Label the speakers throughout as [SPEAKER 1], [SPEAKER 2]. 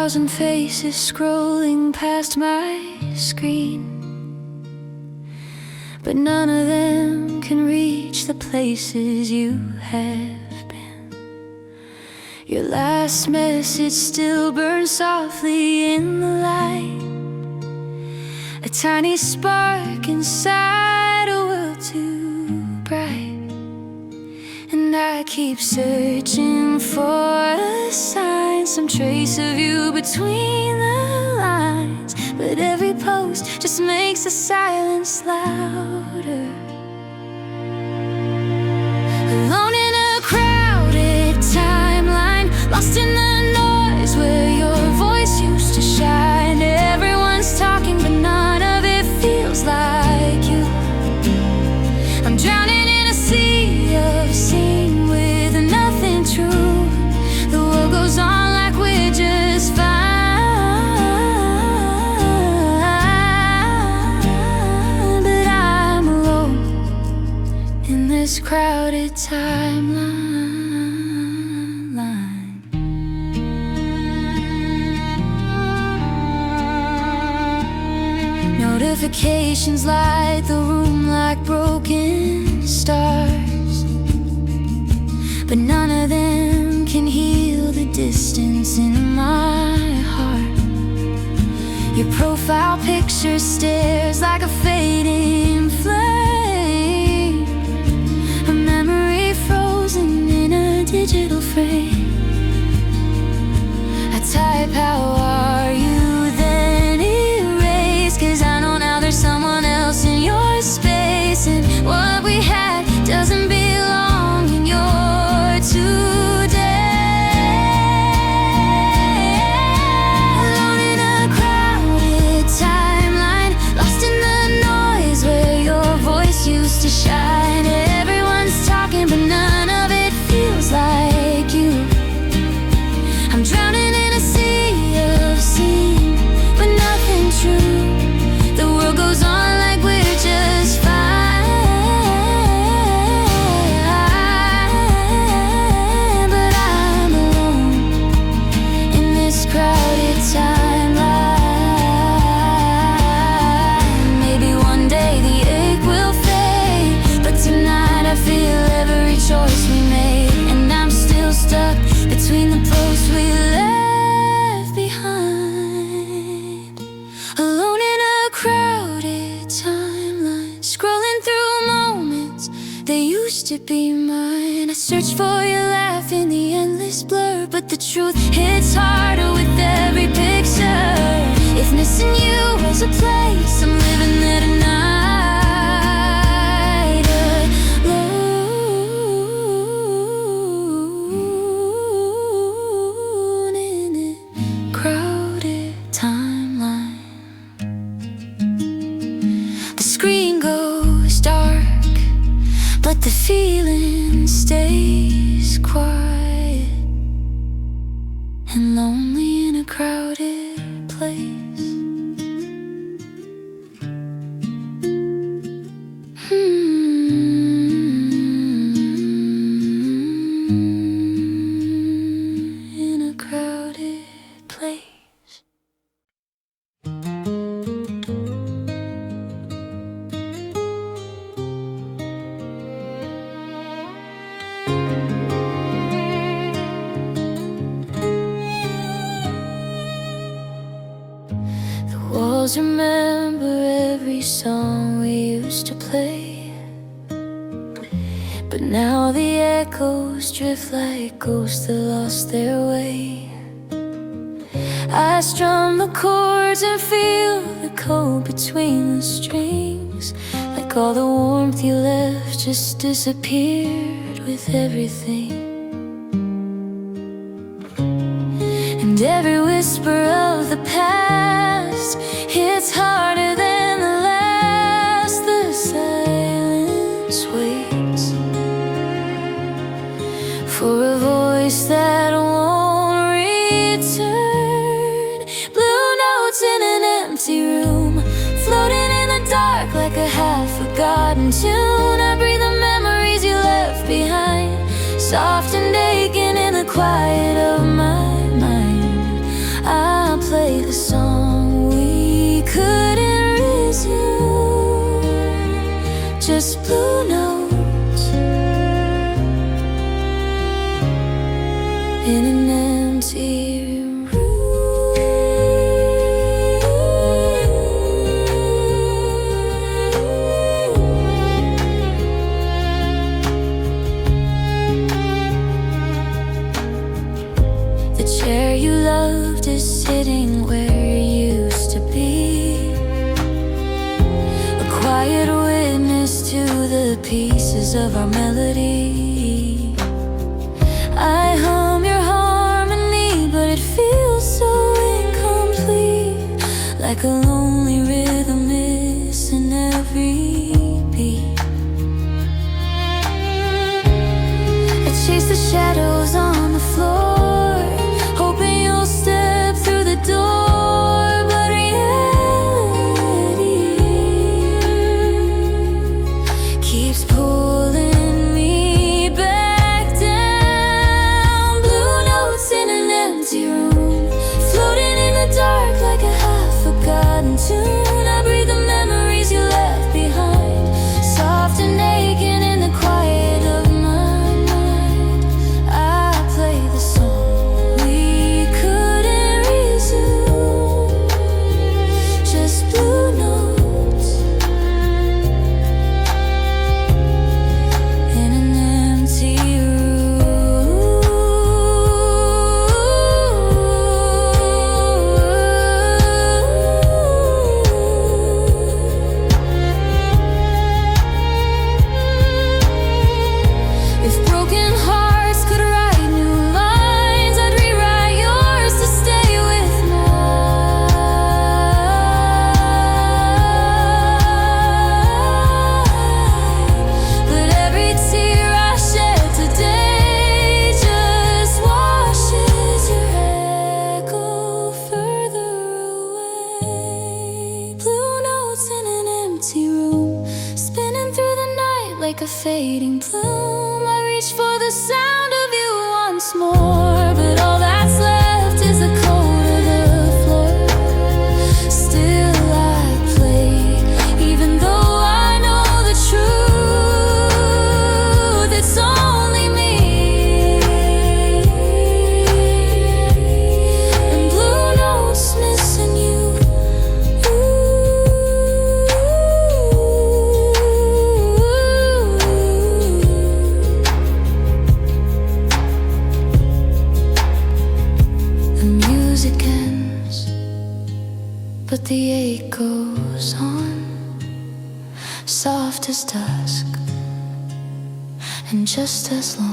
[SPEAKER 1] 1,000 faces scrolling past my screen, but none of them can reach the places you have been. Your last message still burns softly in the light, a tiny spark inside a world too bright. And I keep searching for a sign, some trace of you between the lines, but every post just makes the silence louder. Alone in a crowded timeline, lost in the noise where your voice used to shine. Everyone's talking but none of it feels like you. I'm drowning in a sea of scene with nothing true. The world goes on like we're just fine, but I'm alone in this crowded timeline. Notifications light the room like broken stars, but none of them can heal the distance in my heart. Your profile picture stares like a fading flame, a memory frozen in a digital frame. I type how are you, then erase, 'cause I know now there's someone else in your space, and what we had doesn't belong in your today. Alone in a crowded timeline, lost in the noise where your voice used to shine. Everyone's talking but none of it feels like you. I'm drowning in a sea of scene, but nothing true. The world goes on like we're just fine, but I'm alone in this crowded timeline. Maybe one day the ache will fade, but tonight I feel every choice we made, and I'm still stuck between the posts we left behind. Alone in a crowded timeline, scrolling through moments they used to be mine. I search for your laugh in the endless blur, but the truth hits harder with every picture. If missing you was a place, I'm living there tonight, alone in a crowded timeline. The screen goes dark, but the feeling stays quiet and lonely in a crowded place. In a crowded place. The walls remember every song we used to play, but now the echoes drift like ghosts that lost their way. I strum the chords and feel the code between the strings, like all the warmth you left just disappeared with everything. And every whisper of the past hits harder than the last. The silence waits for a voice that won't return. Blue notes in an empty room, floating in the dark like a half-forgotten tune. I breathe the memories you left behind, soft and aching in the quiet of my mind. blue notes in an empty room. The chair you loved is sitting where you used to be, a quiet witness to the pieces of our melody. I hum your harmony, but it feels so incomplete, like a lonely rhythm missing every beat. I chase the shadows on the floor, hoping you'll step through the door, but reality keeps pulling me back down. Blue notes in an empty room, floating in the dark like a half-forgotten tune. I breathe the memories you left behind, soft and aching in the quiet of my mind. I play the song we couldn't resume, just blue notes in an empty room. If broken hearts could write new lines, I'd rewrite yours to stay with mine. But every tear I shed today just washes your echo further away. Blue notes in an empty room, spinning through the night like a fading plume. I reach for the sound of you once more, but all that's left is the cold of the floor. Still I play, even though I know the truth. It's only me, and blue notes missing you. The music ends, but the ache goes on, soft as dusk and just as long.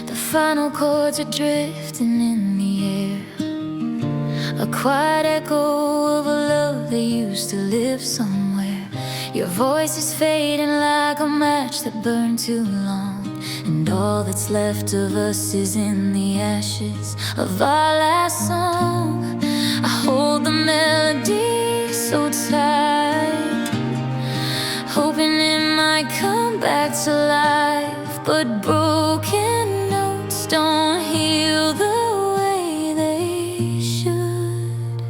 [SPEAKER 1] The final chords are drifting in the air, a quiet echo of a love that used to live somewhere. Your voice is fading like a match that burned too long, and all that's left of us is in the ashes of our last song. I hold the melody so tight, hoping it might come back to life, but broken notes don't heal the way they should.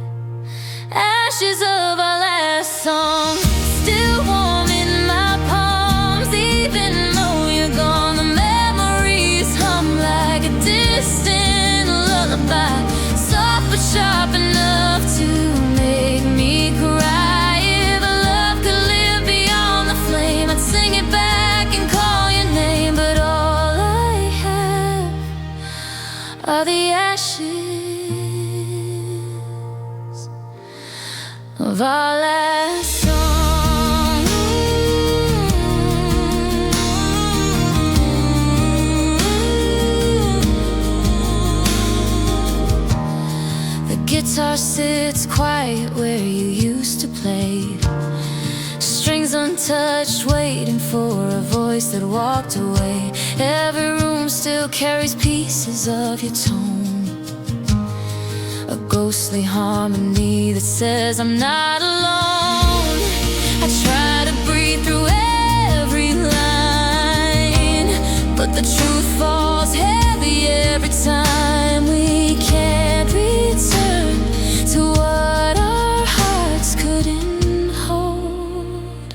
[SPEAKER 1] Ashes of our last song, still warm in my palms, even though you're gone. The memories hum like a distant lullaby, soft but sharp enough to make me cry. If love could live beyond the flame, I'd sing it back and call your name. But all I have are the ashes of our last song. The guitar sits quiet where you used to play, strings untouched, waiting for a voice that walked away. Every room still carries pieces of your tone, a ghostly harmony that says I'm not alone. I try to breathe through every line, but the truth falls heavy every time. We can't return to what our hearts couldn't hold.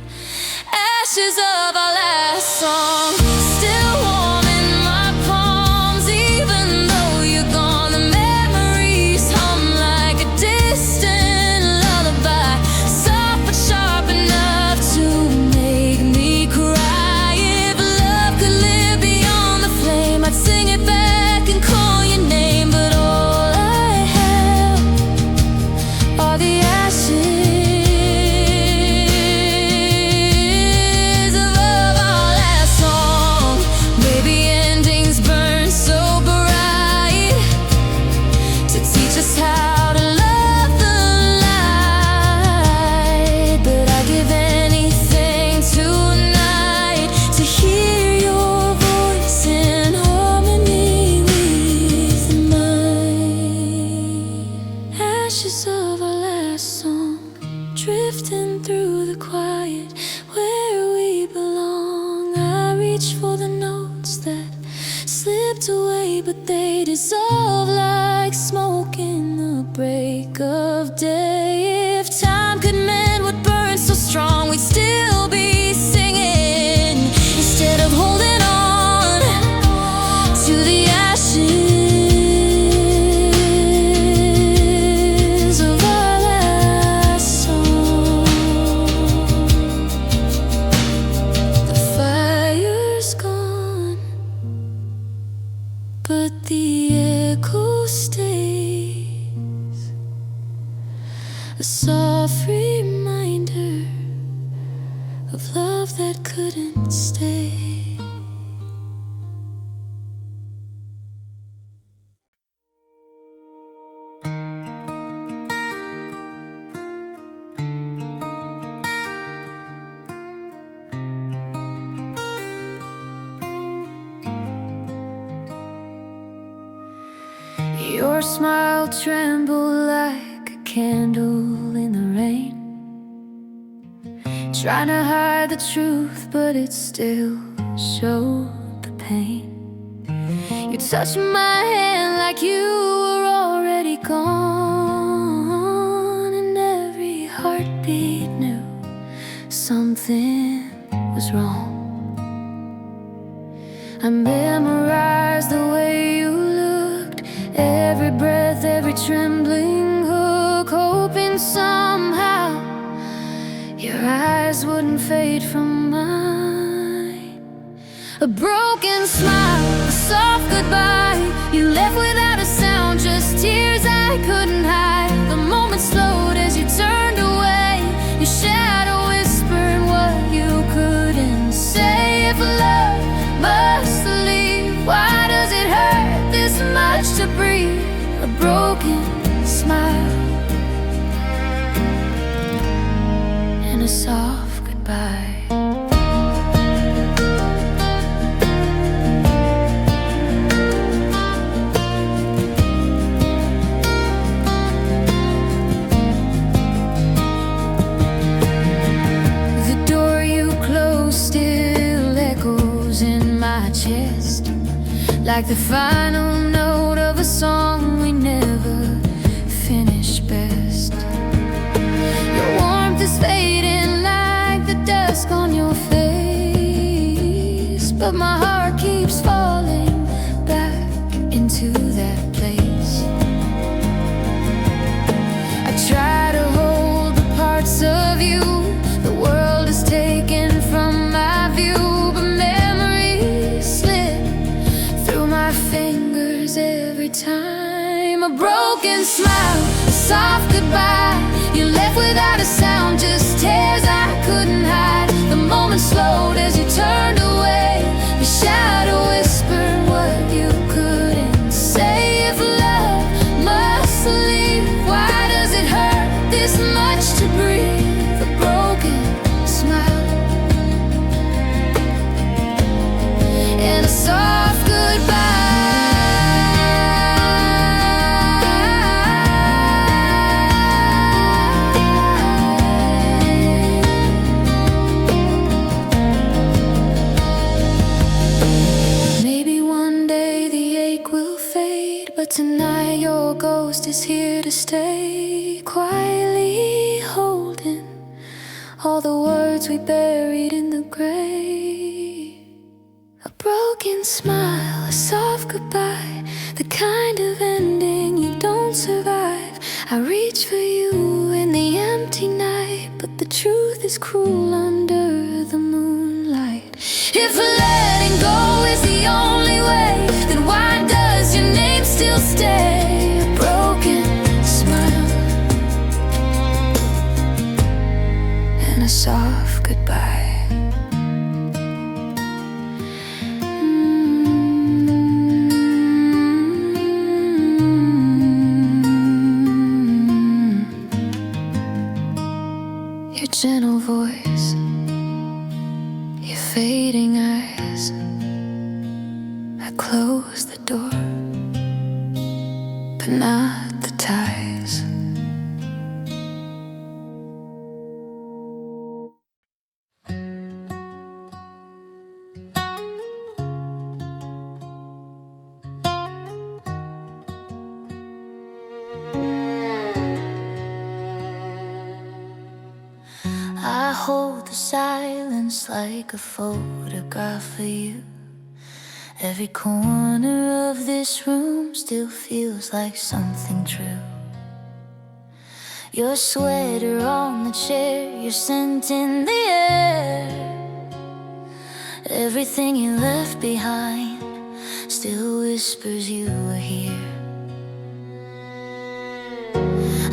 [SPEAKER 1] Ashes of our last song, still warm in my palms. Even though you're gone, the memories hum like a distant lullaby, soft but sharp enough to make me cry. If love could live beyond the flame, I'd sing it back and call your name. But all I have are the ashes of our last song. Maybe endings burn so bright to teach us how to love the light. But I give anything tonight to hear your voice in harmony with mine. Ashes of our last song, drifting through the quiet where we belong. I reach for the notes that slipped away, but they dissolve like smoke in the break of day. If time could mend what burns so strong, we'd still be singing instead of holding on to the ashes of our last song. The fire's gone, but the echo stays, a soft reminder of love that couldn't stay. Your smile trembled like a candle in the rain, trying to hide the truth, but it still showed the pain. You touched my hand like you were already gone, and every heartbeat knew something was wrong. I memorized the way you looked, every breath, every trembling hook, hoping somehow your eyes wouldn't fade from mine. A broken smile, a soft goodbye. You left without a sound, just tears I couldn't hide. The moment slowed as you turned away, your shadow whispering what you couldn't say. If love must leave, why does it hurt this much to breathe? A broken smile and a soft goodbye. The door you closed still echoes in my chest, like the final note of a song we never finished best. Your warmth is fading like the dusk on your face, but my heart keeps falling back into that place. I try to hold the parts of you the world has taken from my view, but memories slip through my fingers every time. A broken smile, a soft goodbye. You left without a sound, just tears I couldn't hide. The moment slowed as you turned away, your shadow whispered what you couldn't say. If love must leave, why does it hurt this much to breathe? A broken smile and a soft goodbye. is here to stay, quietly holding all the words we buried in the grave. A broken smile, a soft goodbye, the kind of ending you don't survive. I reach for you in the empty night, but the truth is cruel under the moonlight. If letting go is the only way, then why does your name still stay? A broken smile and a soft goodbye. Your gentle voice, your fading eyes. I close the door, but not the ties. I hold the silence like a photograph of you. Every corner of this room still feels like something true. Your sweater on the chair, your scent in the air. Everything you left behind still whispers you were here.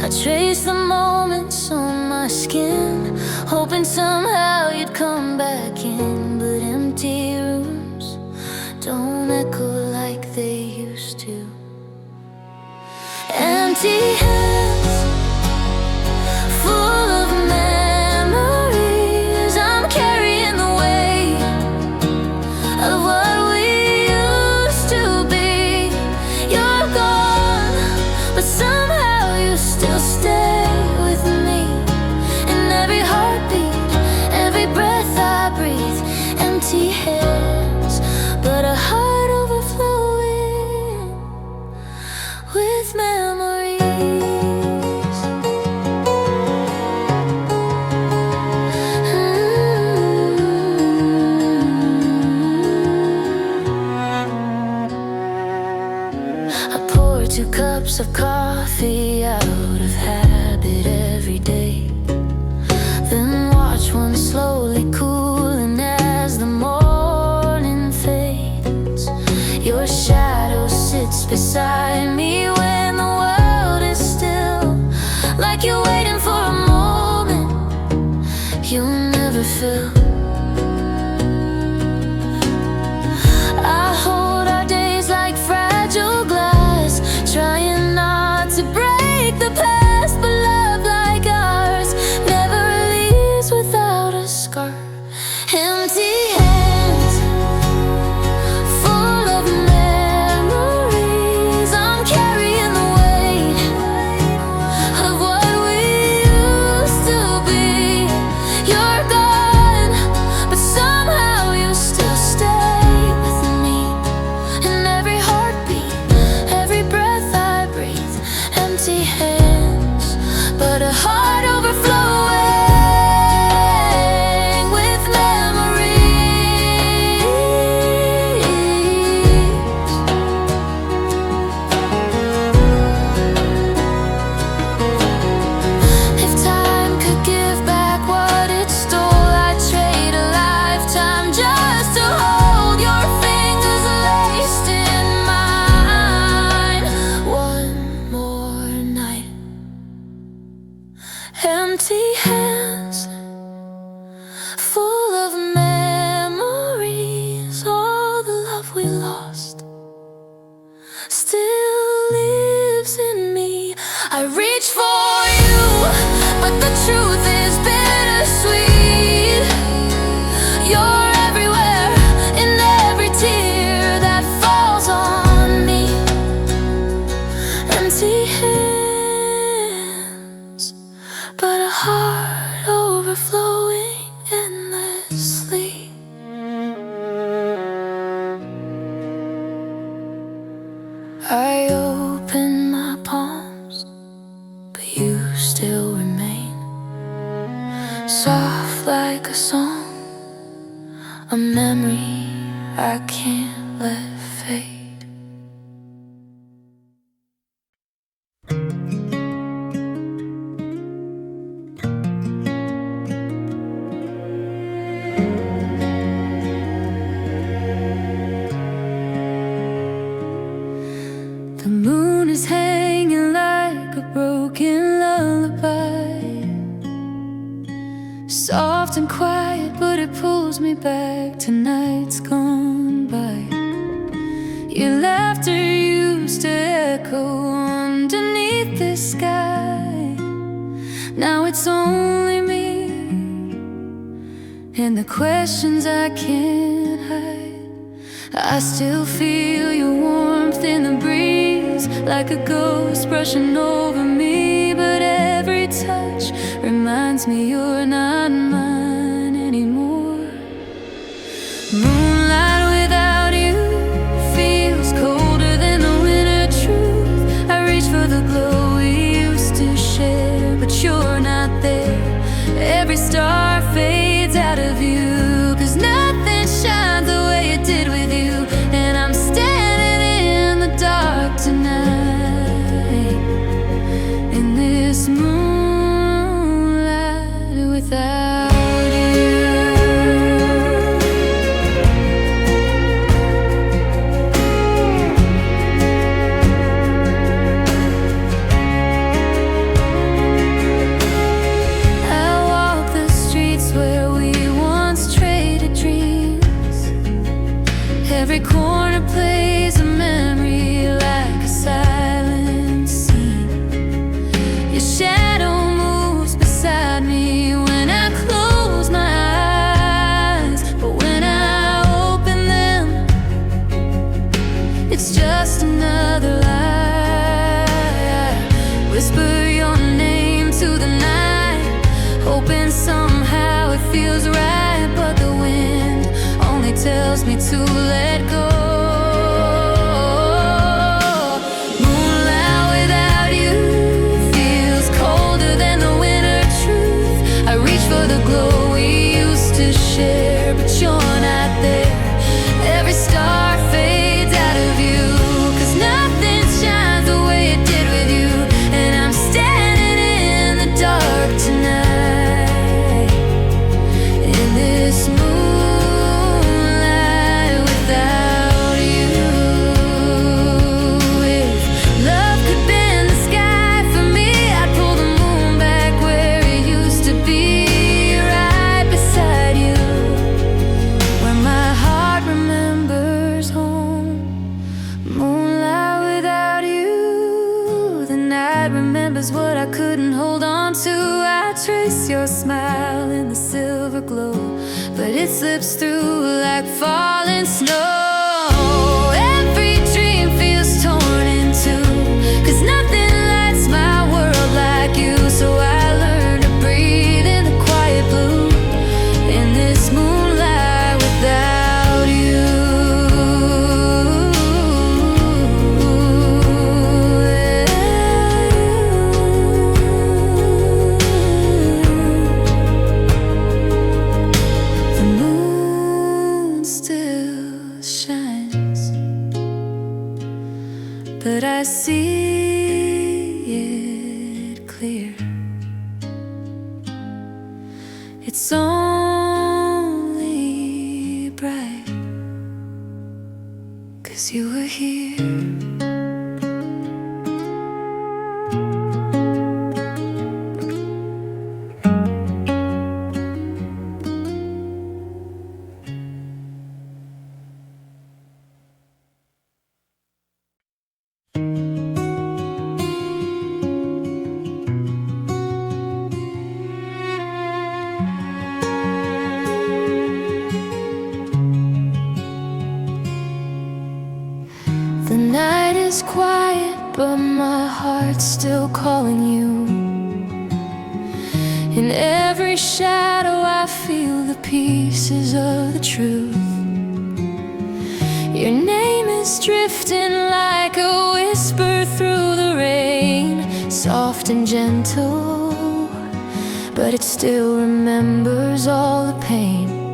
[SPEAKER 1] I trace the moments on my skin, hoping somehow you'd come back in. But empty rooms don't echo like they used to. Empty hands, full of memories. I'm carrying the weight of what we used to be. You're gone, but somehow you still stay with me. In every heartbeat, every breath I breathe. Empty hands, but a heart overflowing with memories. I pour 2 cups of coffee out of habit every day, then watch one slowly cooling as the morning fades. Your shadow sits beside me when the world is still, like you're waiting for a moment you'll never fill. I hold our days like fragile glass, trying not to break the past. But love like ours never leaves without a scar. Empty hands, full of memories. I'm carrying the weight of what we used to be. You're gone, but somehow you still stay with me. In every heartbeat, every breath I breathe. Empty hands, but a heart overflowing with memories. If time could give back what it stole, I'd trade a lifetime just to hold your fingers laced in mine. One more night. Empty hands, full of memories. All the love we lost still lives in me. I reach for you, but the truth is bittersweet. You're everywhere, in every tear that falls on me. Empty hands, but a heart overflowing endlessly. I open my palms like a song, a memory I can't let fade. The moon is hanging like a broken lullaby, soft and quiet, but it pulls me back to nights gone by. Your laughter used to echo underneath the sky. Now it's only me and the questions I can't hide. I still feel your warmth in the breeze, like a ghost brushing over me. But every touch reminds me you're not mine anymore. Moonlight without you feels colder than the winter truth. I reach for the glow we used to share, but you're not there. Every star fades out of view, 'cause nothing shines the way it did with you. And I'm standing in the dark tonight, in this moonlight without you. I walk the streets where we once traded dreams. Every corner plays a memory like a silent scene. Your shadow moves beside me when I close my eyes, but when I open them, it's just another lie. I whisper your name to the night, hoping somehow it feels right, but the wind only tells me to let go. Moonlight without you feels colder than the winter truth. I reach for the glow we used to share, but you're not there. Every star fades out of view, 'cause nothing shines the way it did with you. And I'm standing in the dark tonight, in this moonlight without you. If love could bend the sky for me, I'd pull the moon back where it used to be, right beside you, where my heart remembers home. Moonlight without you, the night remembers what I couldn't hold on to. I trace your smile in the silver glow, but it slips through like falling snow. Every dream feels torn in two, 'cause nothing lights my world like you. So I learn to breathe in the quiet blue, in this moonlight without you. The moon still shines, but I see it clear. It's only bright 'cause you were here. The night is quiet, but my heart's still calling you. In every shadow I feel the pieces of the truth. Your name is drifting like a whisper through the rain, soft and gentle, but it still remembers all the pain.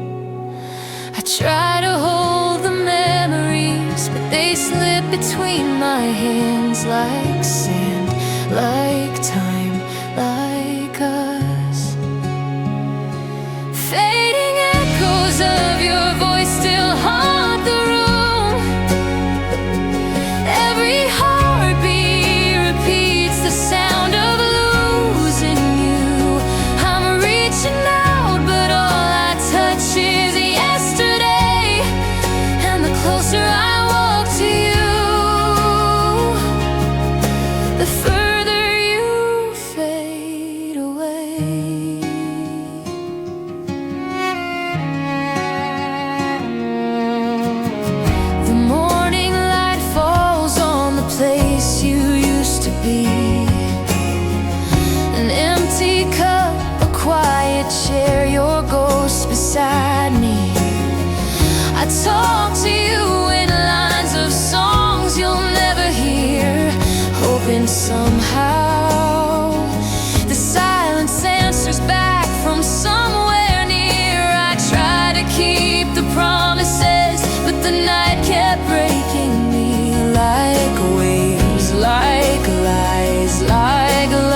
[SPEAKER 1] I try to hold the memories, but they slip between my hands like sand, like time, like us. Fading echoes of your voice still haunt the room. Every heartbeat repeats the sound of losing you. I'm reaching out, but all I touch is yesterday. And the closer I walk to you, the further you fade away. The morning light falls on the place you used to be. An empty cup, a quiet chair, your ghost beside me. I talk to you in lines of songs you'll never hear, hoping somehow the silence answers back from somewhere near. I try to keep the promises, but the night kept breaking me like waves, like lies, like love.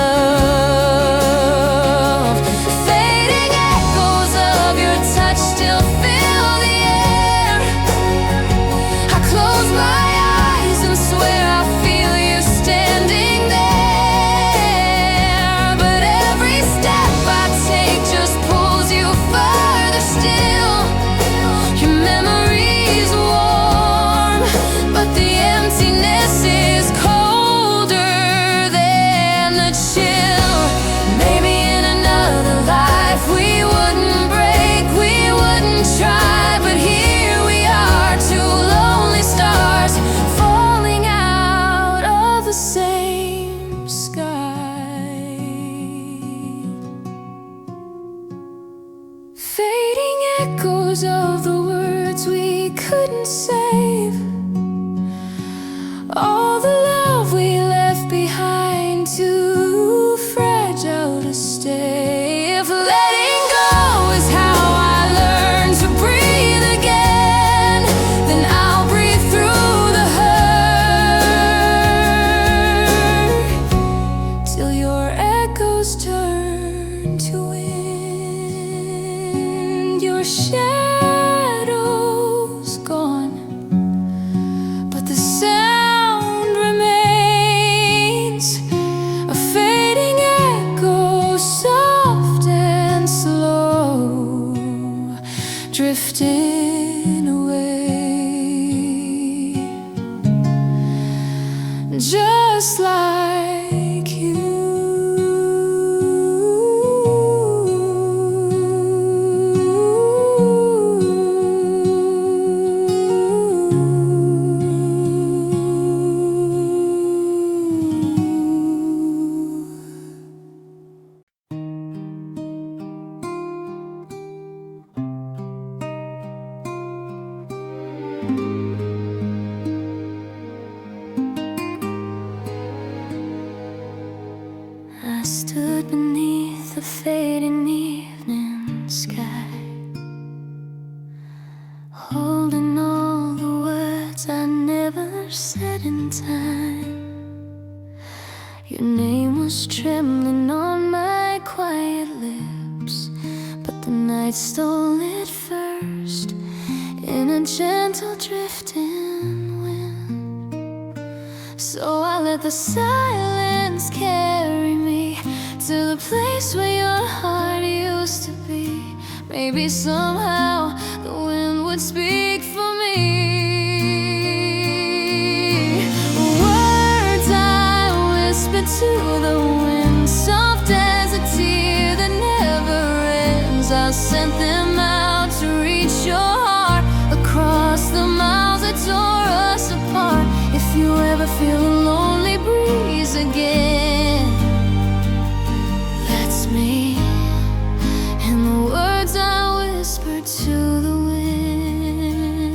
[SPEAKER 1] Fading echoes of your touch still fill the air. I close my eyes and swear I feel you standing there. But every step I take just pulls you further still. Your memory's warm, but the emptiness is colder than the chill. Maybe in another life we wouldn't break, we wouldn't try, but here we are, two lonely stars falling out of the same sky. Fading echoes of the words we couldn't save, all the love we left behind, too fragile to stay. If letting go is how I learn to breathe again, then I'll breathe through the hurt till your echoes turn to wind. Your shadow's gone, but the sound remains, a fading echo, soft and slow, drifting away, just like you. I stood beneath the fading evening sky, holding all the words I never said in time. Your name was trembling on my quiet lips, but the night stole it first in a gentle drifting wind. So I let the silence carry me to the place where your heart used to be. Maybe somehow the wind would speak for me. Words I whispered to the wind, soft as a tear that never ends. I sent them out to reach your heart across the miles that tore us apart. If you ever feel a lonely breeze again, that's me. And the words I whispered to the wind.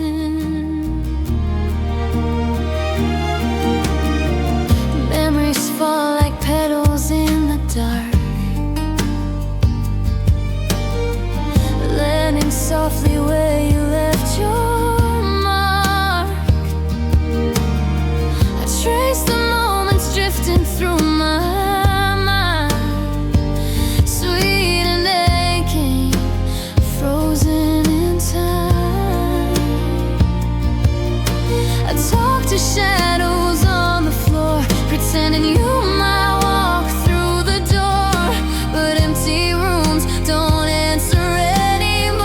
[SPEAKER 1] to shadows on the floor, pretending you might walk through the door, but empty rooms don't answer anymore.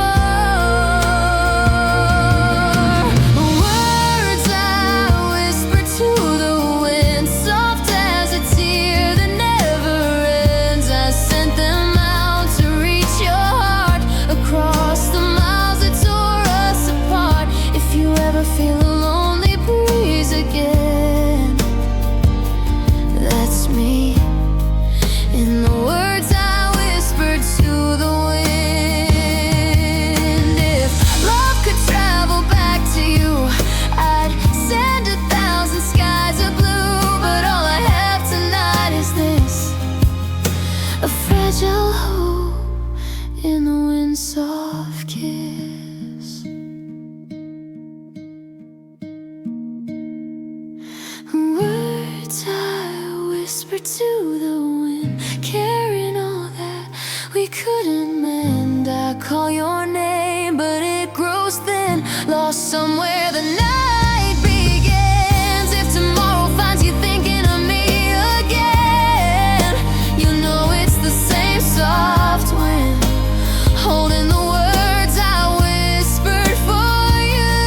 [SPEAKER 1] Words I whisper to the wind, soft as a tear that never ends. I sent them out to reach your heart across the miles that tore us apart. If you ever feel a lonely breeze again, that's me. In the words I whispered to the wind. If love could travel back to you, I'd send 1,000 skies of blue, but all I have tonight is this, a fragile hope in the wind's soft kiss. Words I whisper to the wind, carrying all that we couldn't mend. I call your name, but it grows thin, lost somewhere the night begins. If tomorrow finds you thinking of me again, you know it's the same soft wind, holding the words I whispered for you.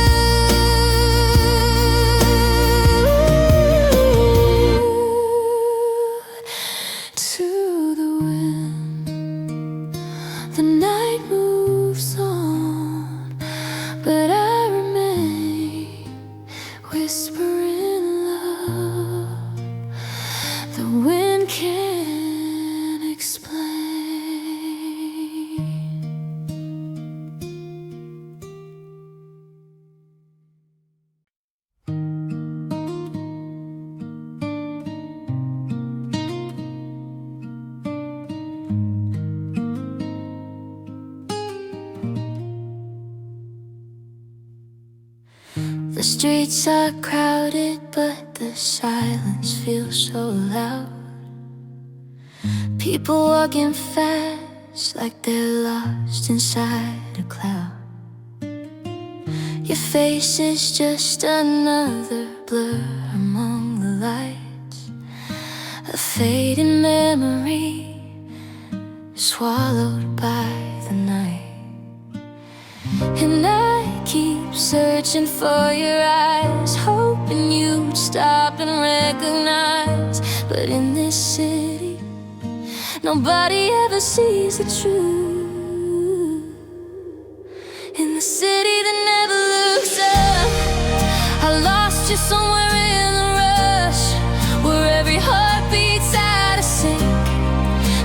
[SPEAKER 1] To the wind, the night moves on, but I remain whispering love. The wind can't explain. The streets are crowded, but the silence feels so loud. People walking fast like they're lost inside a cloud. Your face is just another blur among the lights, a fading memory swallowed by the night. And I keep searching for your eyes, hoping you'd stop and recognize. But in this city, nobody ever sees the truth. In the city that never looks up, I lost you somewhere in the rush, where every heart beats out of sync,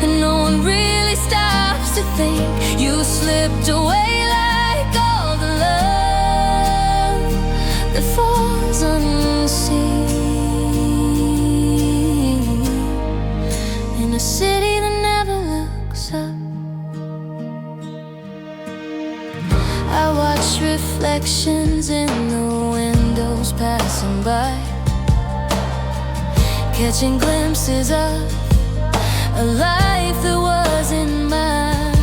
[SPEAKER 1] and no one really stops to think. You slipped away like all the love that falls unseen. In a city that never looks up, I watch reflections in the windows passing by, catching glimpses of a life that wasn't mine.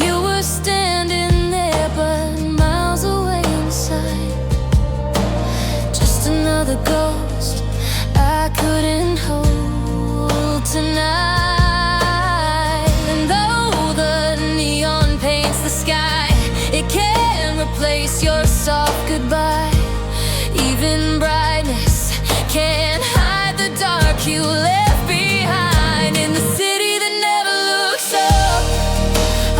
[SPEAKER 1] You were standing there, but miles away inside, just another ghost I couldn't hold tonight. And though the neon paints the sky, it can't replace your soft goodbye. Even brightness can't hide the dark you left behind. In the city that never looks up,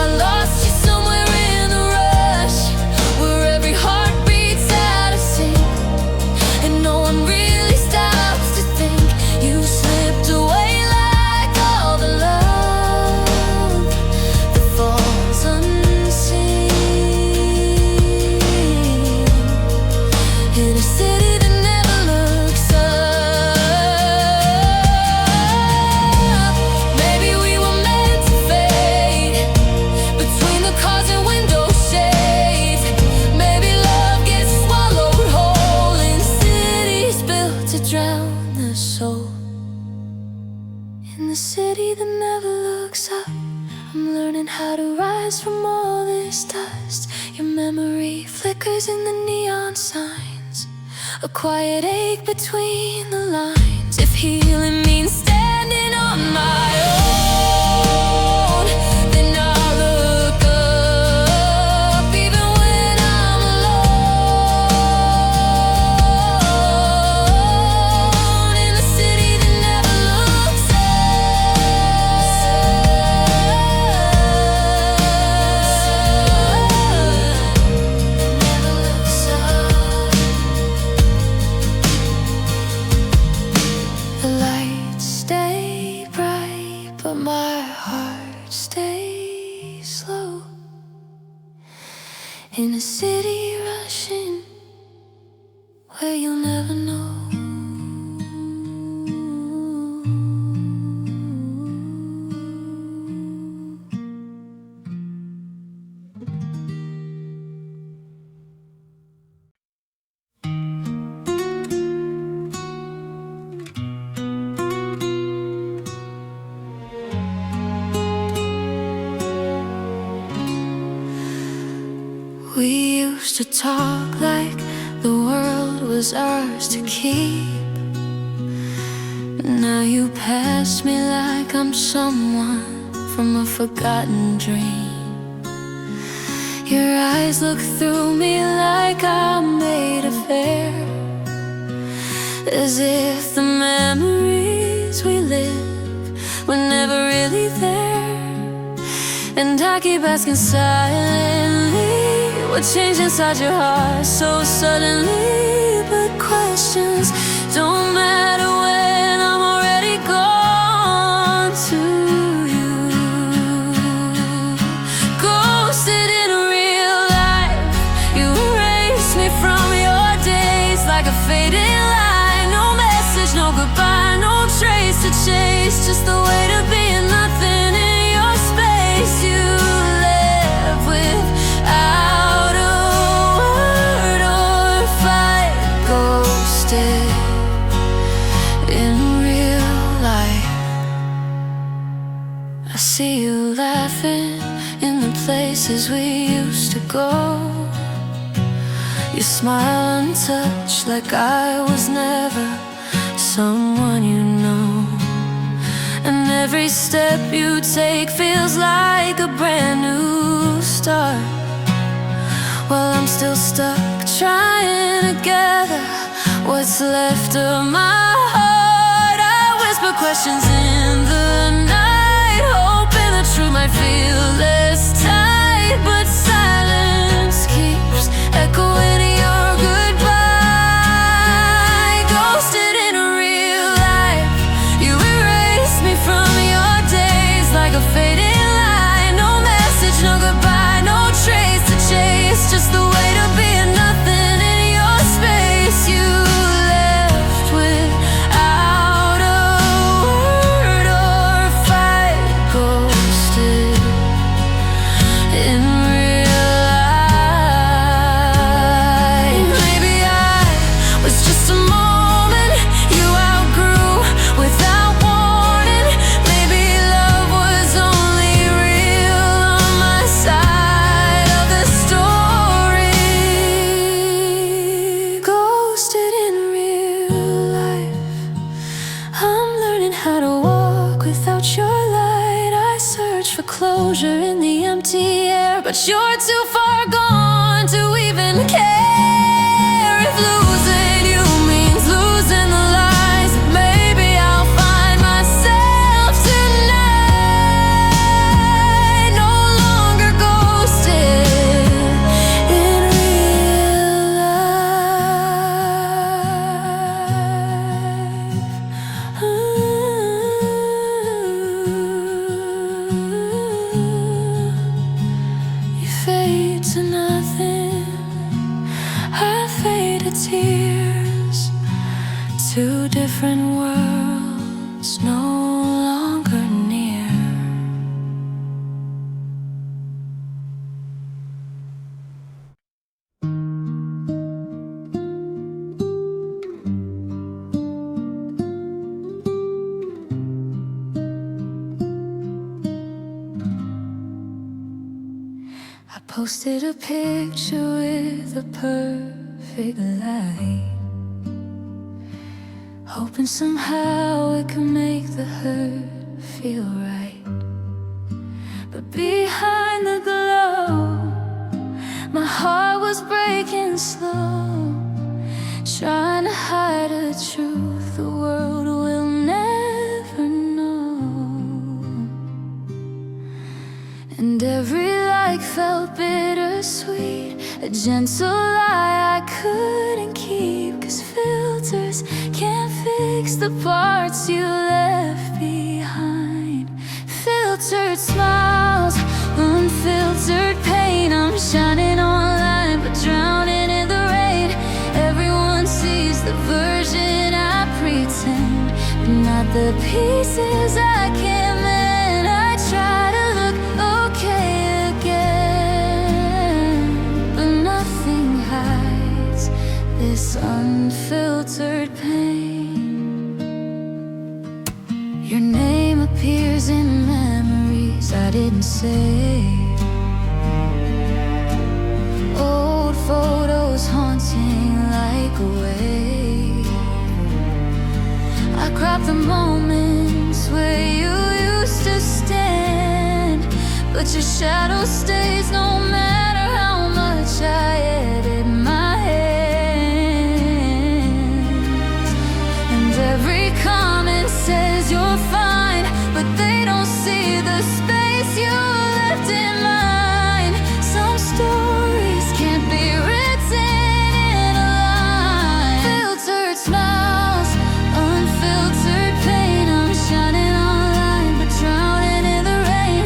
[SPEAKER 1] I lost you somewhere in the rush, where every heart beats out of sync, and no one really stops to think. You slipped away like all the love that falls unseen. In a city that never looks up, maybe we were meant to fade between the cars and window shades. Maybe love gets swallowed whole in cities built to drown the soul. In the city that never looks up, I'm learning how to rise from all this dust. Your memory flickers in the neon signs, a quiet ache between the lines. If healing means standing on my own, then I'll look up even when I'm alone in a city that never looks up. Never looks up. The lights stay bright, but my heart stays slow. In a city rushing, where you'll never know. We used to talk like the world was ours to keep, but now you pass me like I'm someone from a forgotten dream. Your eyes look through me like I'm made of air, as if the memories we live were never really there. And I keep asking silently, what changed inside your heart so suddenly? But questions don't matter when I'm already gone to you. Ghosted in real life, you erased me from your days like a faded line. No message, no goodbye, no trace to chase, just the weight of being nothing in your space. You left without a word or fight. Ghosted in real life. I see you laughing in the places we used to go. You smile untouched like I was never someone you know. And every step you take feels like a brand new start, while I'm still stuck trying to gather what's left of my heart. I whisper questions in the night, hoping the truth might feel less tight, but silence keeps echoing your goodbye. Ghosted in real life, you erased me from your days like a faded line. No message, no goodbye, no trace to chase, just the weight of being nothing in your space. You left without a word or fight. Ghosted in real life. Maybe I was just a moment you outgrew without warning. Maybe love was only real on my side of the story. Ghosted in real life. I'm learning how to walk without your light. I search for closure in the empty air, but you're too far gone to even care. If losing you means losing the lies, maybe I'll find myself tonight. No longer ghosted in real life. You fade to nothing, I fade to tears. Two different worlds no longer near. I posted a picture with a perfect light. hoping somehow it can make the hurt feel right. But behind the glow, my heart was breaking slow, trying to hide a truth the world will never know. And every like felt bittersweet, a gentle lie I couldn't keep. 'Cause filters can't fix the parts you left behind. Filtered smiles, unfiltered pain. I'm shining online but drowning in the rain. Everyone sees the version I pretend, but not the pieces I can't mend. I try to look okay again, but nothing hides this unfiltered pain. Your name appears in memories I didn't say. Old photos haunting like a wave. I crop the moments where you used to stand, but your shadow stays no matter how much I edit my hands. And every comment says you're fine, but they don't see the space you left in mine. Some stories can't be written in a line. Filtered smiles, unfiltered pain. I'm shining online but drowning in the rain.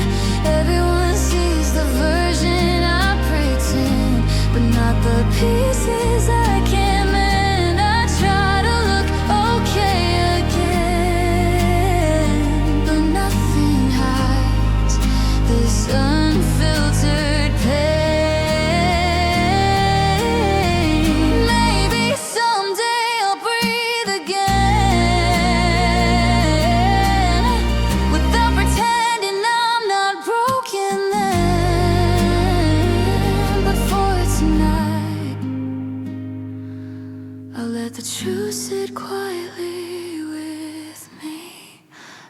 [SPEAKER 1] Everyone sees the version I pretend, but not the pieces I can't mend. I try to look okay again, but nothing hides this unfiltered pain. Maybe someday I'll breathe again, without pretending I'm not broken then. But for tonight, I'll let the truth sit quietly with me.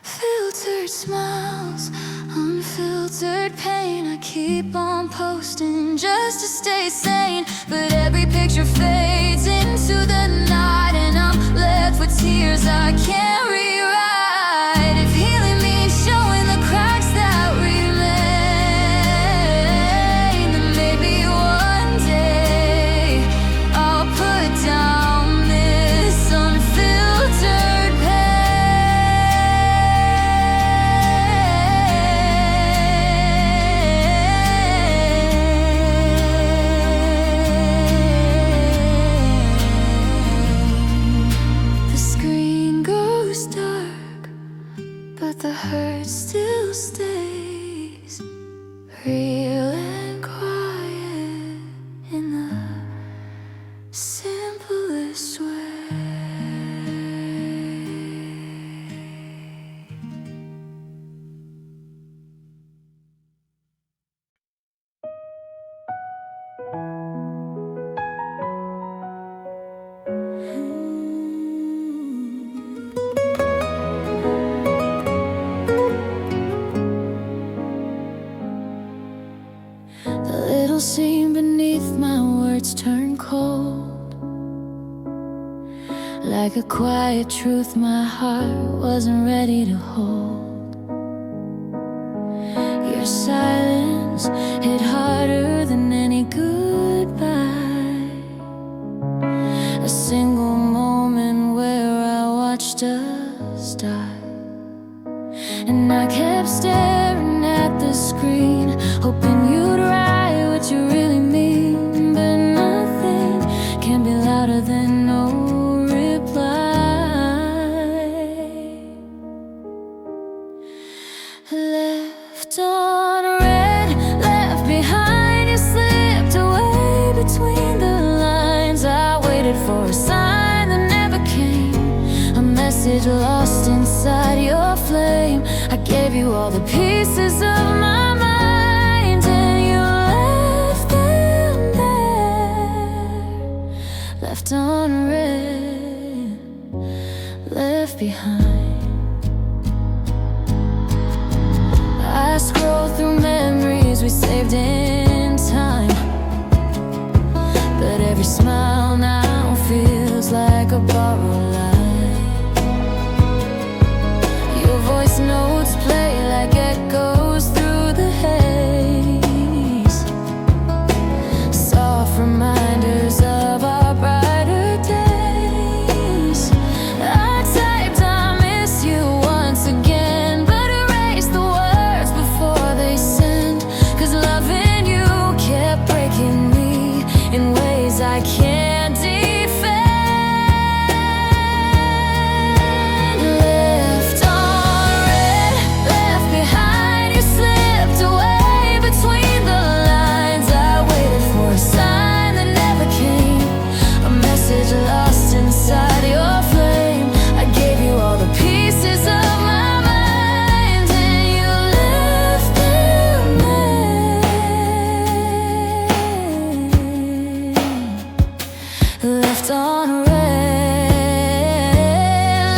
[SPEAKER 1] Filtered smiles, unfiltered pain. I keep on posting just to stay sane, but every picture fades into the night, and I'm left with tears I can't rewrite. If healing means showing the cracks that remain, then maybe one day I'll put down this unfiltered pain. The screen goes dark, but the hurt still stays real and quiet in the simplest way. The little scene beneath my words turned cold, like a quiet truth my heart wasn't ready to hold. Your silence hit harder than any goodbye. A single moment where I watched us die, and I kept staring at the screen, hoping you'd write what you really mean. But nothing can be louder than no reply. Left on red, left behind, you slipped away between the lines. I waited for a sign that never came, a message lost inside your flame. I gave you all the pieces of my mind, and you left them there, left unread, left behind. I scroll through memories we saved in time, but every smile now feels like a borrowed line. Your voice notes play like echoes through the haze, soft reminders of our brighter days. I typed I miss you once again, but erased the words before they send. 'Cause loving you kept breaking me in ways I can't defend. Left on red, left behind. You slipped away between the lines. I waited for a sign that never came, a message lost inside your flame. I gave you all the pieces of my mind, and you left them there. Left on red,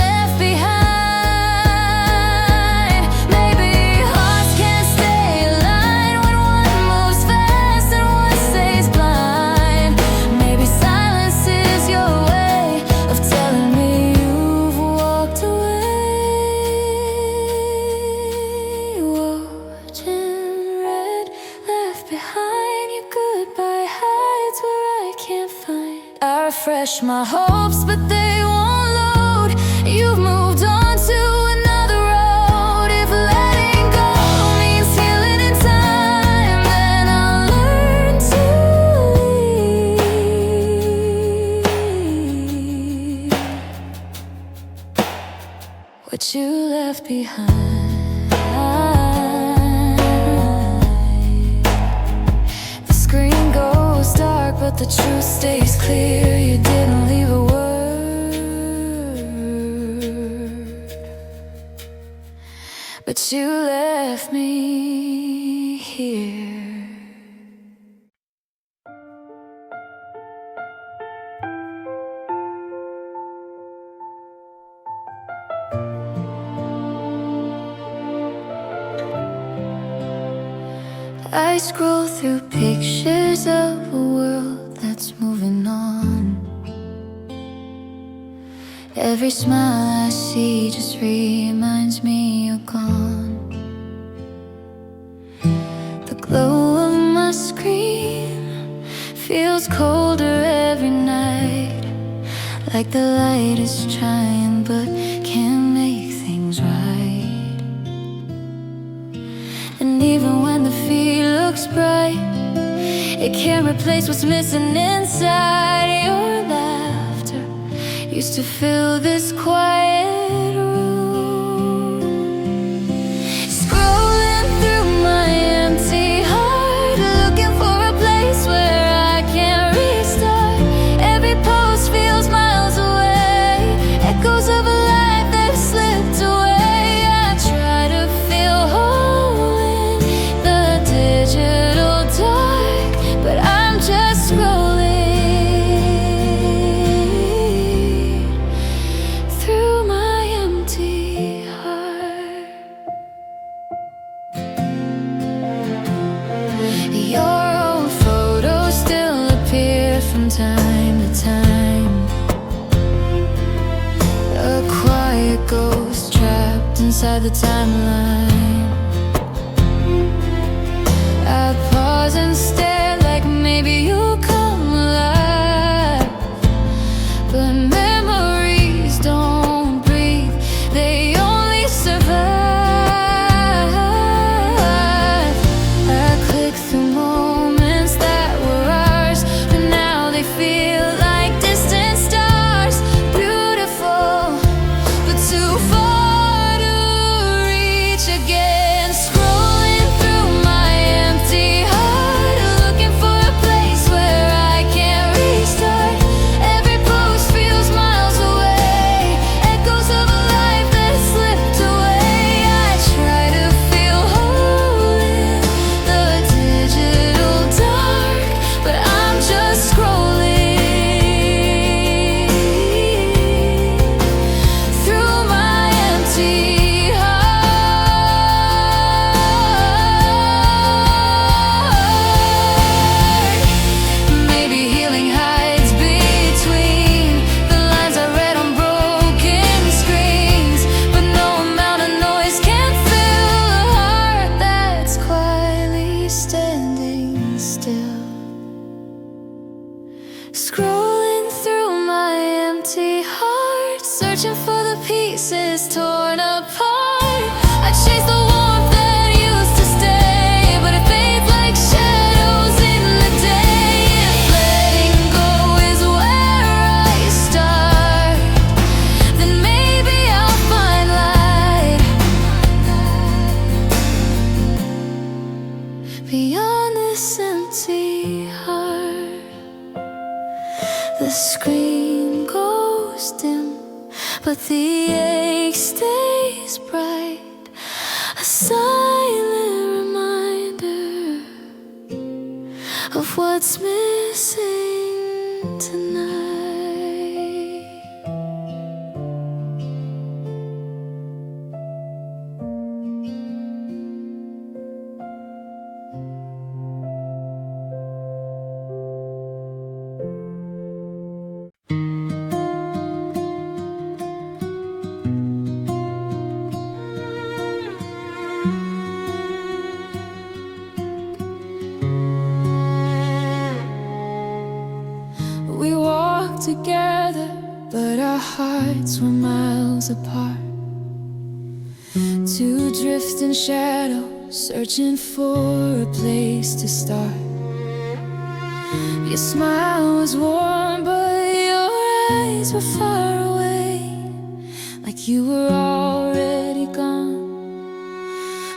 [SPEAKER 1] left behind. Maybe hearts can't stay aligned when one moves fast and one stays blind. Maybe silence is your way of telling me you've walked away. Watching red, left behind. Your goodbye hides where I can't find. I refresh my hopes, but they won't load. You've moved on to another road. If letting go means healing in time, then I'll learn to leave what you left behind. The screen goes dark, but the truth stays clear. You didn't leave a word, but you left me here. I scroll through pictures of a world that's moving on. Every smile I see just reminds me you're gone. The glow of my screen feels colder every night, like the light is trying but can't make things right. And even when the feed looks bright, it can't replace what's missing inside. Your laughter used to fill this quiet room. Scrolling through my empty heart, looking for a place where I can restart. Every post feels miles away, echoes of a life that slipped away. I try to feel whole in the digital dark, but I'm just scrolling through my empty heart. Your old photos still appear from time to time, a quiet ghost trapped inside the timeline. I pause and stare like maybe you'll come alive, but memories don't breathe, they only survive. I click through moments that were ours, but now they feel like distant stars. Beautiful, but too far to reach again. Scrolling through my empty heart, looking for a place where Scrolling through my empty heart, searching for the pieces torn apart. I chase the warmth that used to stay, but it fades like shadows in the day. If letting go is where I start, then maybe I'll find light beyond this empty heart. The screen goes dim, but the ache stays bright. A silent reminder of what's missing tonight. We walked together, but our hearts were miles apart. Two drifting shadows, searching for a place to start. Your smile was warm, but your eyes were far away, like you were already gone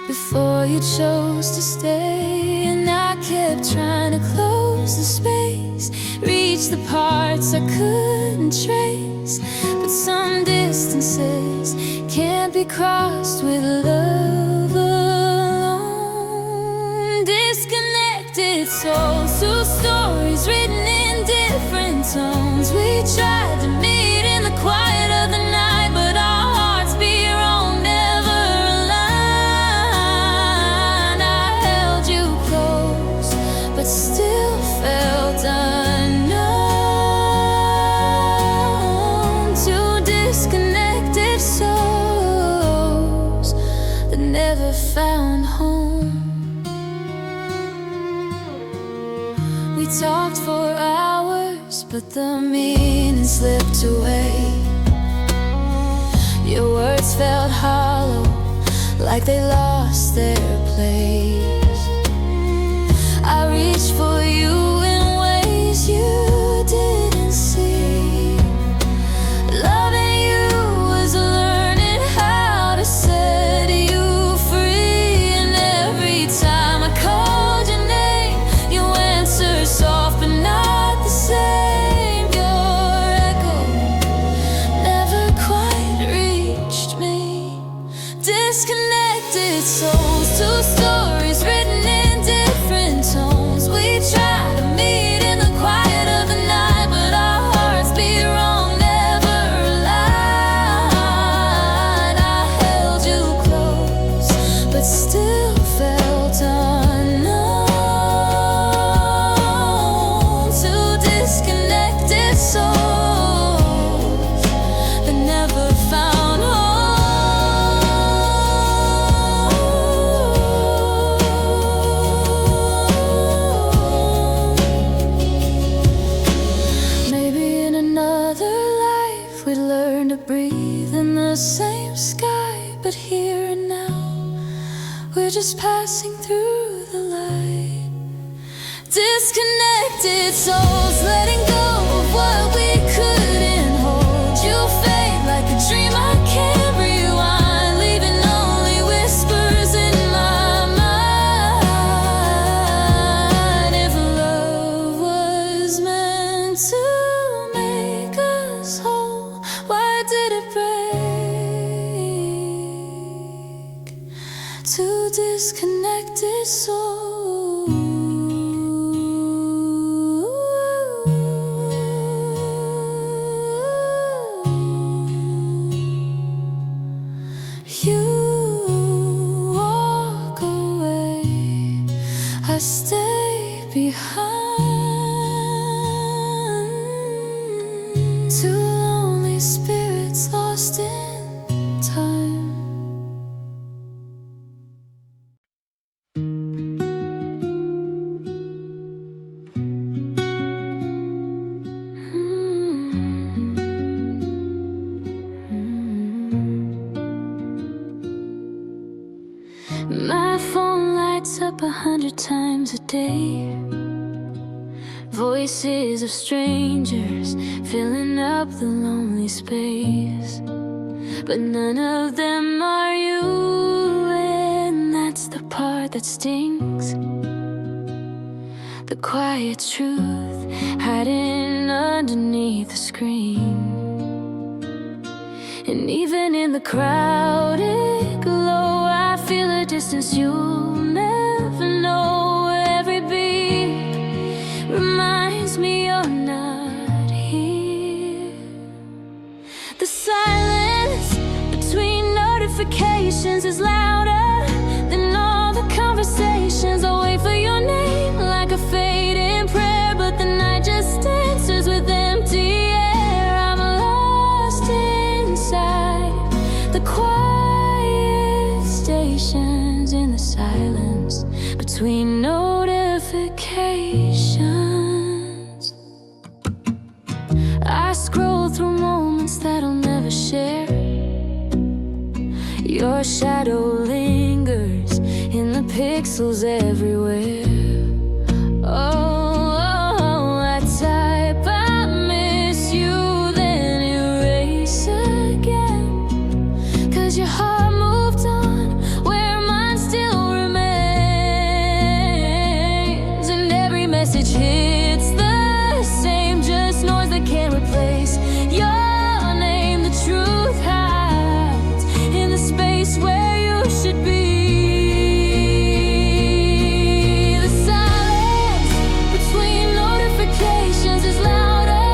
[SPEAKER 1] before you chose to stay. And I kept trying to close the space, reach the parts I couldn't trace. But some distances can't be crossed with love alone. Disconnected souls, two stories written in different tones. We tried to meet in the quiet of the night, but our hearts beat wrong, never aligned. I held you close, but still felt unknown. Two disconnected souls that never found home. We talked for hours, but the meaning slipped away. Your words felt hollow, like they lost their place. I reached for you in ways you didn't see. Loving you was learning how to set you free. And every time I called your name, you answered soft but not the same. Your echo never quite reached me. Disconnected souls, two stories written in different tones. We tried to meet in the quiet of the night, but our hearts beat wrong, never aligned. I held you close, but still felt unknown. Two disconnected souls that never found home. Maybe in another life we'd learn to breathe in the same sky, but here and now we're just passing through the light. Disconnected souls, letting go of what we couldn't hold. You fade like a dream I can't rewind, leaving only whispers in my mind. If love was meant to make us whole, why did it break? Two disconnected souls. You walk away, I stay behind. Two lonely spirits lost in time. times a day. Voices of strangers filling up the lonely space, but none of them are you, and that's the part that stings. The quiet truth hiding underneath the screen. And even in the crowded glow, I feel a distance you'll never know. Every beat reminds me you're not here. The silence between notifications is louder than all the conversations. I'll wait for your name like a fading prayer, but the night just answers with empty air. I'm lost inside the quiet stations, in the silence between notifications. I scroll through moments that I'll never share. Your shadow lingers in the pixels everywhere. Oh, I type I miss you, then erase again. 'Cause your heart moved on where mine still remains. And every message hits the same, just noise that can't replace your name. The truth hides in the space where you should be. The silence between notifications is louder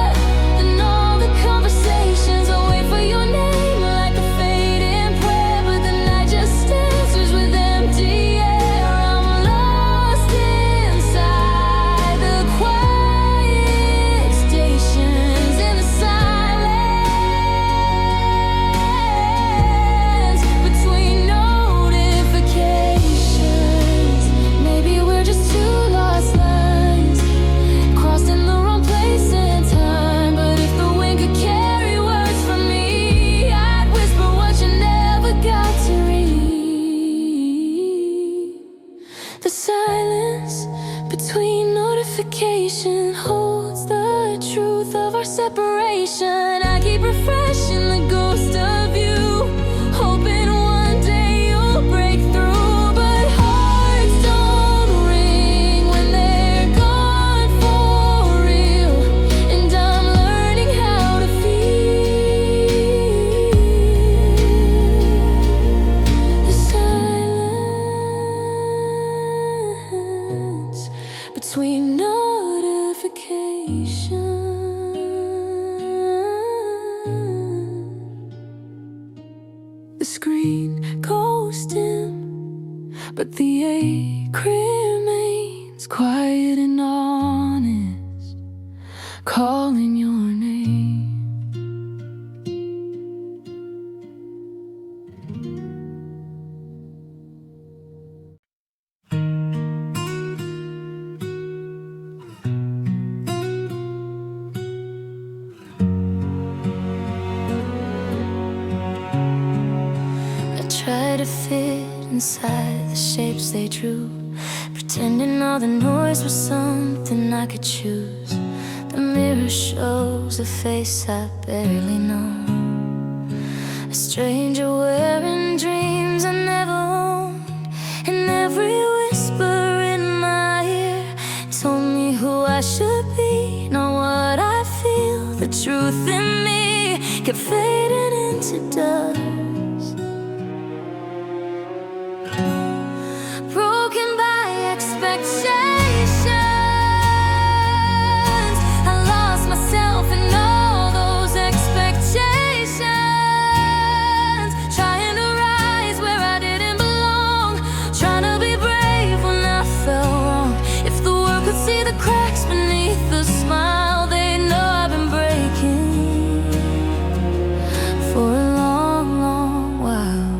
[SPEAKER 1] than all the conversations. I'll wait for your name like a fading prayer, but the night just answers with empty air. I'm lost inside the quiet stations, in the silence between notifications. Maybe we're just two lost lines crossed in the wrong place and time. But if the wind could carry words from me, I'd whisper what you never got to read. The silence between notification holds the truth of our separation. I keep refreshing the ghost of you, hoping one day you'll break through. But hearts don't ring when they're gone for real, and I'm learning how to feel. The silence between notifications. The screen goes dim, but the ache remains quiet and honest, calling your name. I try to fit inside the shapes they drew, pretending all the noise was something I could choose. The mirror shows a face I barely know, a stranger wearing dreams I never owned. And every whisper in my ear told me who I should be, not what I feel. The truth in me kept fading into dust. Broken by expectations, I lost myself in all those expectations. Trying to rise where I didn't belong, trying to be brave when I felt wrong. If the world could see the cracks beneath the smile, they'd know I've been breaking for a long, long while.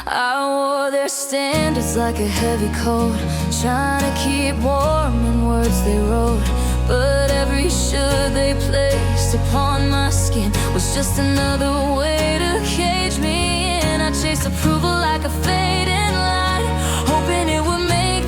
[SPEAKER 1] I wore their standards like a heavy coat, trying to keep warm in words they wrote. But every should they placed upon my skin was just another way to cage me in. I chased approval like a fading light, hoping it would make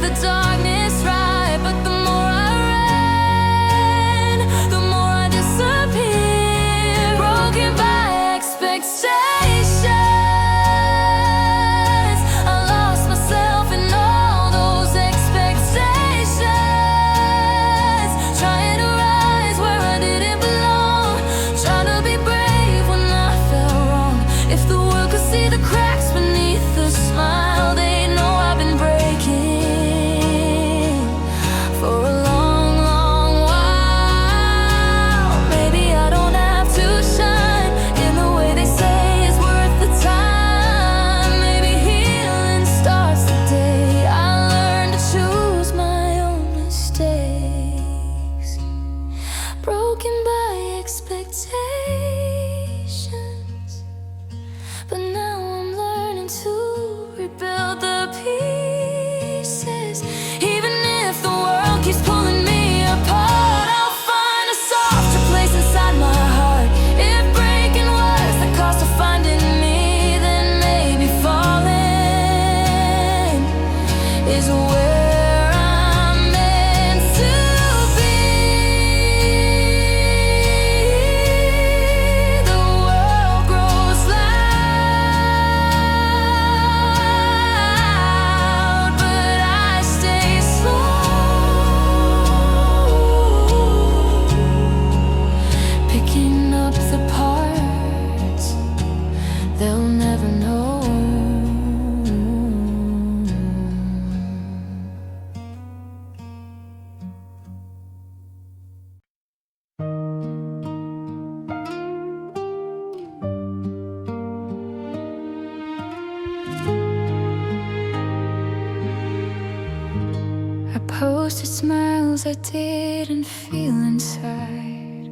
[SPEAKER 1] ghosted smiles I didn't feel inside.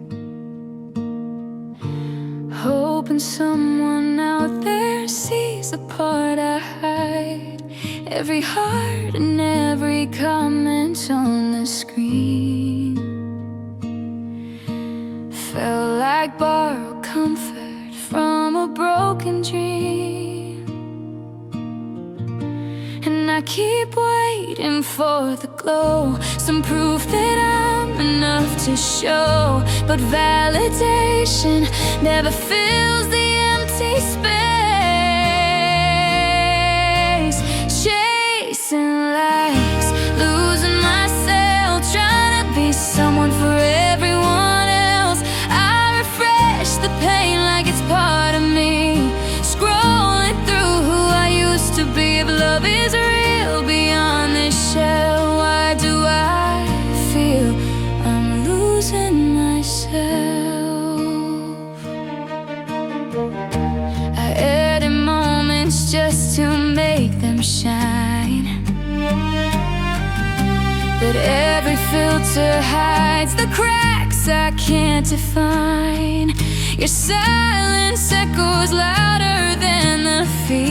[SPEAKER 1] Hoping someone out there sees the part I hide. Every heart and every comment on the screen felt like borrowed comfort from a broken dream. And I keep waiting for the glow, some proof that I'm enough to show. But validation never fills the empty space. Chasing likes, losing myself, trying to be someone for everyone else. I refresh the pain like it's part of me, scrolling through who I used to be. If love is real beyond this shell, why do I feel I'm losing myself? I edit moments just to make them shine, but every filter hides the cracks I can't define. Your silence echoes louder than the feed,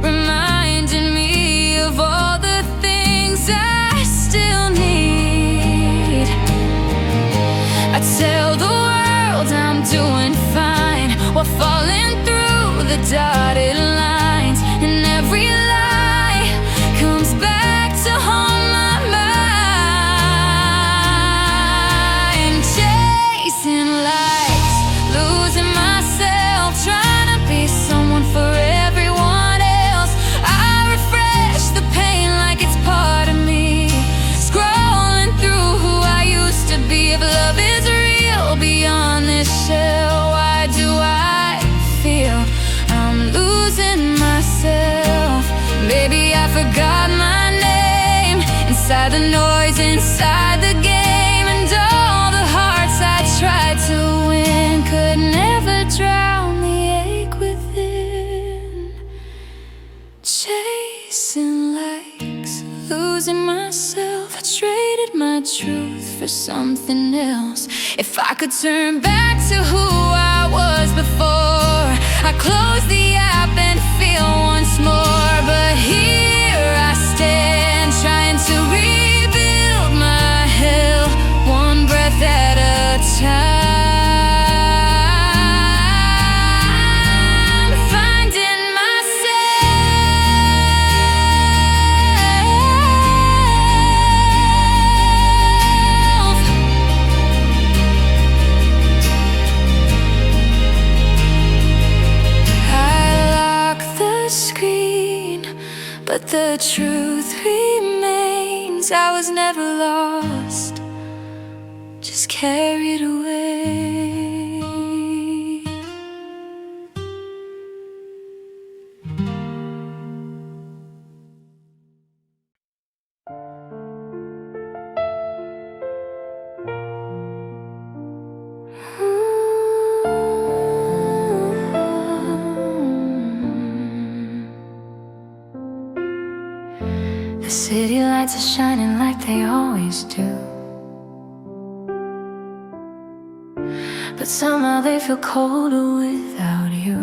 [SPEAKER 1] reminding me of all the things I still need. I tell the world I'm doing fine while falling through the dotted lines, and every lie comes back to haunt my mind. Chasing lights, losing myself, trying to be someone for everyone else. I refresh the pain like it's part of me, scrolling through who I used to be. If love is real beyond this shell, why do I feel I'm losing myself? Maybe I forgot my name inside the noise, inside the game, and all the hearts I tried to win could never drown the ache within. Chasing likes, losing myself, I traded my truth for something else. If I could turn back to who I was before, I close the app and feel once more. But here I stand, trying to rebuild my hell, one breath at a time, finding myself. I lock the screen, but the truth remains. I was never lost, just carried away. The city lights are shining like they always do, but somehow they feel colder without you.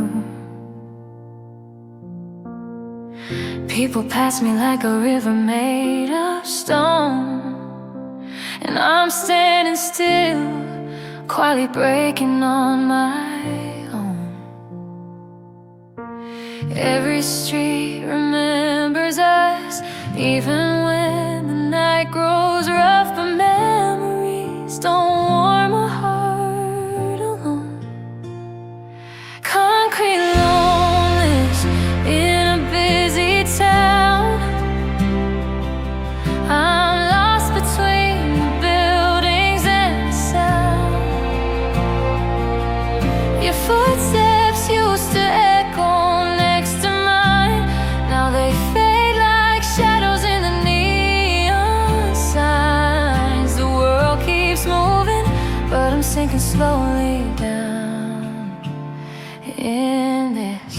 [SPEAKER 1] People pass me like a river made of stone, and I'm standing still, quietly breaking on my own. Every street remembers us, even when the night grows rough. But memories don't warm a heart alone. Concrete loneliness in a busy town. I'm lost between the buildings and the sound. Your footsteps used to echo next to mine, now they fade like shadows in the neon signs. The world keeps moving, but I'm sinking slowly down in this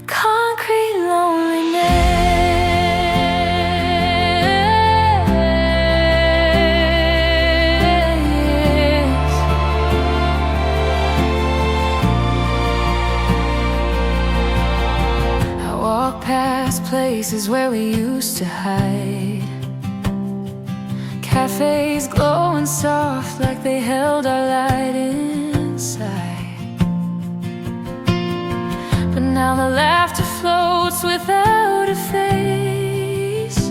[SPEAKER 1] concrete loneliness. places where we used to hide. Cafes glowing soft like they held our light inside. But now the laughter floats without a face,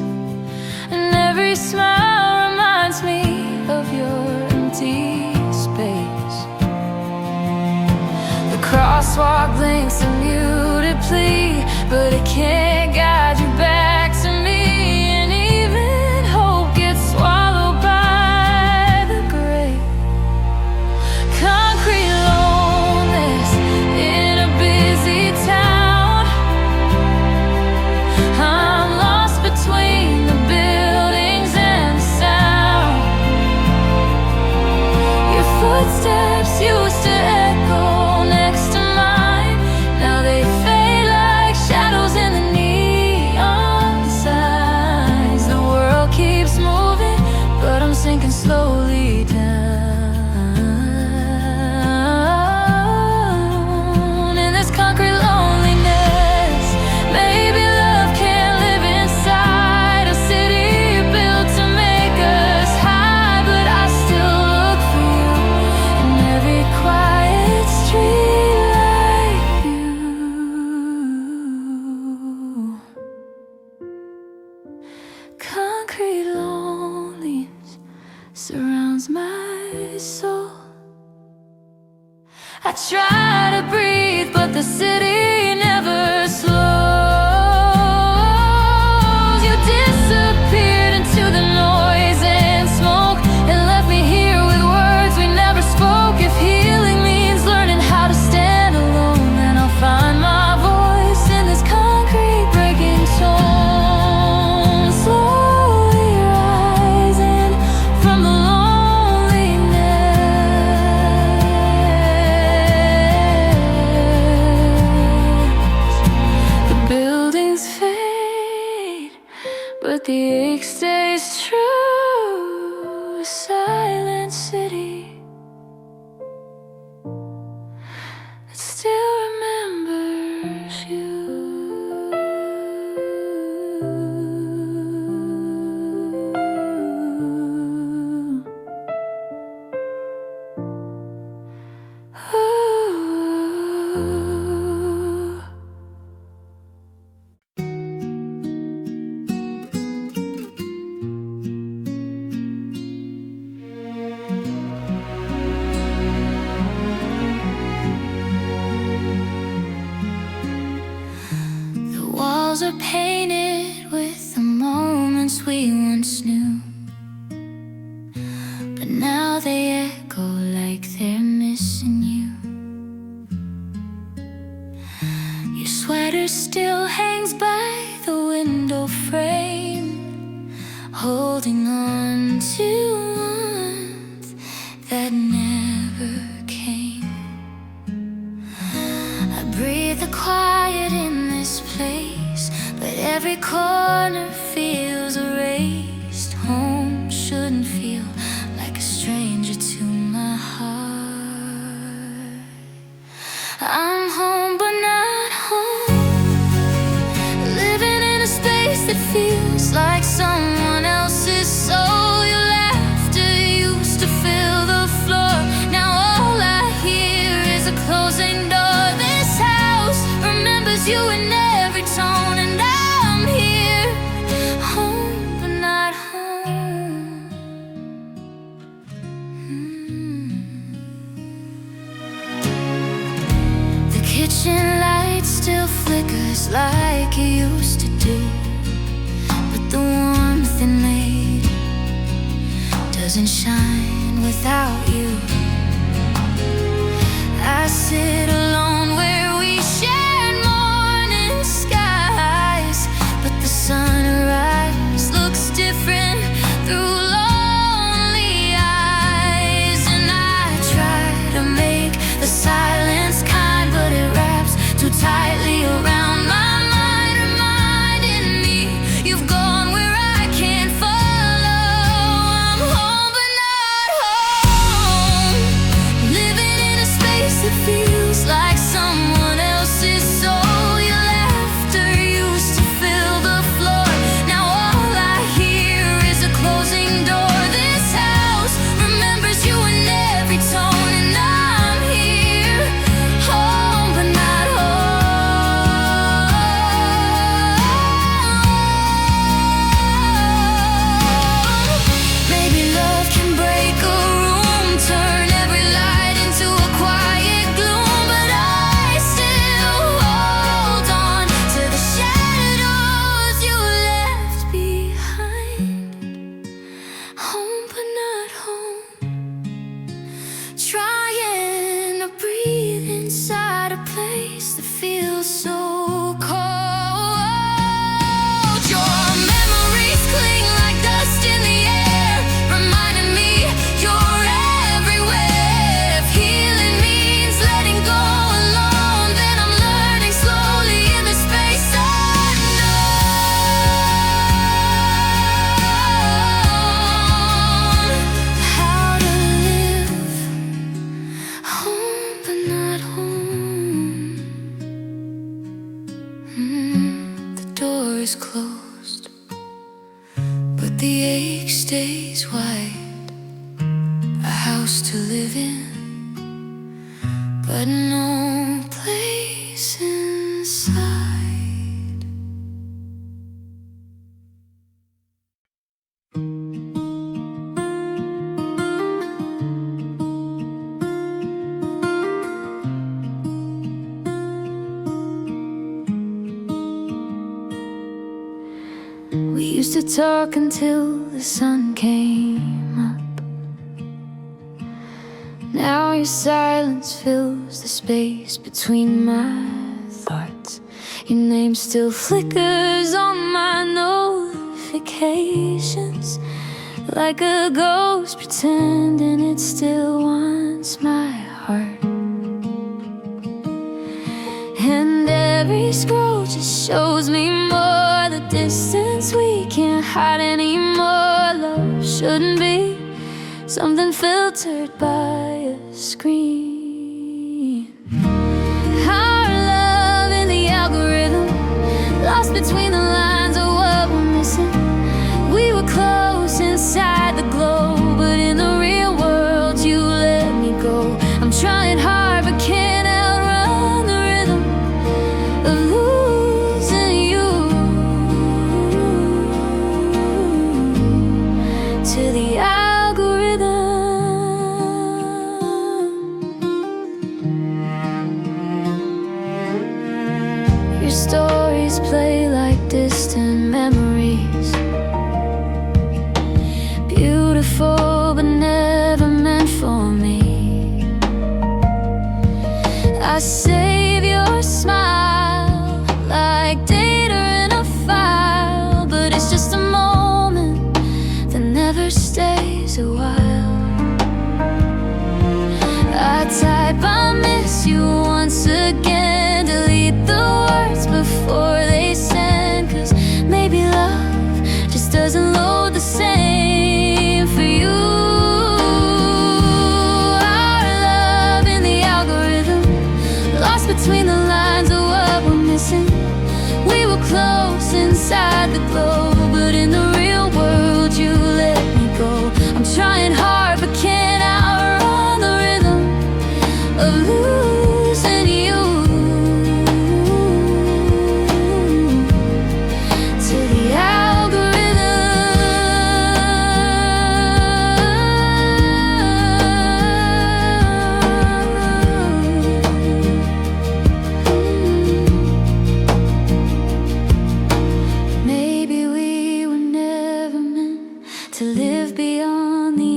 [SPEAKER 1] and every smile reminds me of your empty space. The crosswalk links a muted plea, but it can't guide you back to me. And even hope gets swallowed by the gray concrete loneliness in a busy town. I'm lost between the buildings and the sound. Your footsteps used to echo next to mine. Now they fade like shadows in the neon signs. The world keeps moving, but I'm sinking slowly down in this concrete loneliness. Maybe love can't live inside a city built to make us high, but I still look for you in every quiet street like you. Concrete loneliness surrounds my soul. I try to breathe, but the city never slows. You disappeared into the noise and smoke and left me here with words we never spoke. If healing means learning how to stand alone, then I'll find my voice in this concrete breaking tone. Slowly rising from the loneliness. The buildings fade, but the ache stays true. A silent city that still remembers you. Ooh. The walls are painted with the moments we once knew, but now they echo like they're missing you. Your sweater still hangs by the window frame, holding on to warmth that never came. I breathe the quiet in this place, but every corner feels erased. Home shouldn't feel like a stranger to my heart. I'm home but not home, living in a space that feels like someone else's soul. Your laughter used to fill the floor, now all I hear is a closing door. This house remembers you in every tone, and I'm here, home but not home. The kitchen light still flickers like it used to do, but the warmth it made doesn't shine without you. I sit alone where we shared morning skies, but the sunrise looks different through lonely eyes. And I try to make the silence kind, but it wraps too tightly around my mind, reminding me you've gone where I can't follow. I'm home but not home, living in a space that feels like white, a house to live in, but no place inside. We used to talk until the sun came up. Now your silence fills the space between my thoughts. Your name still flickers on my notifications, like a ghost pretending it still wants my heart. And every scroll just shows me more the distance we can't hide anymore. Love shouldn't be something filtered by a screen. Our love in the algorithm, lost between the lines of what we're missing. We were close inside the glow, but in the real world you let me go. I'm trying hard but can't outrun the rhythm of losing you to the algorithm. Your stories play like distant memories, beautiful but never meant for me. I save your smile like data in a file, but it's just a moment that never stays a while. I type I miss you once again, delete the words before they send, 'cause maybe love just doesn't load the same for you. Our love in the algorithm, lost between the lines of what we're missing. We were close inside the glow, but in the real world you let me go. I'm trying hard but can't outrun the rhythm of losing you to the algorithm. Maybe we were never meant to live beyond the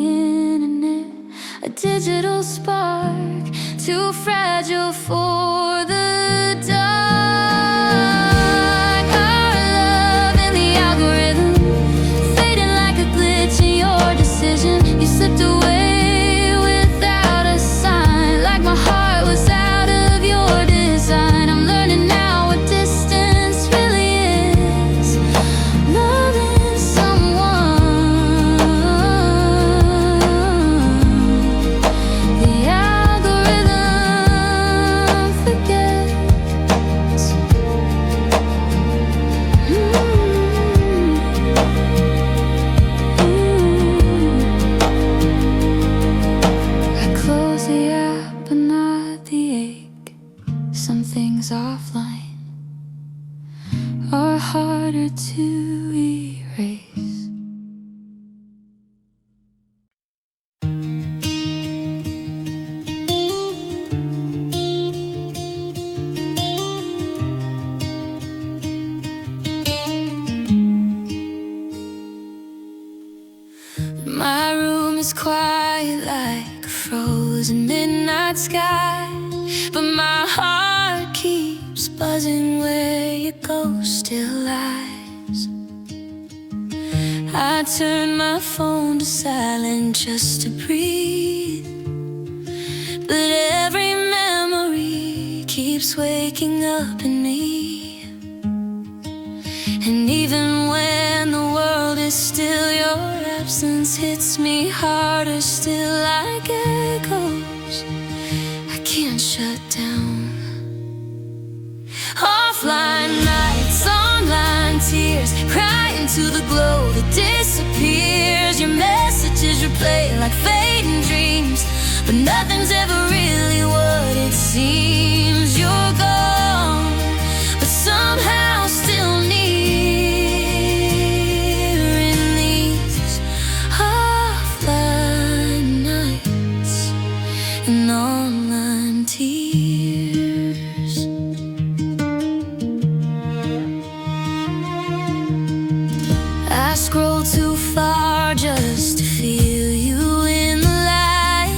[SPEAKER 1] internet, a digital spark too fragile for the dark. Our love in the algorithm, fading like a glitch in your decision. You slipped away without a sign, like my heart was out of your design. I'm learning now what distance really is, loving someone. The algorithm forgets. I close the app but not the ache. Some things offline are harder to erase. My room is quiet like a frozen midnight sky, but my heart keeps buzzing where your ghost still lies. I turn my phone to silent just to breathe, but every memory keeps waking up in me. And even when the world is still, your absence hits me harder still, like echoes I can't shut down. Offline nights, online tears, cry into the glow that disappears. Your message messages replay like fading dreams, but nothing's ever really what it seems. You're gone, but somehow still near in these offline nights and online tears. I scroll too far just to feel you in the light.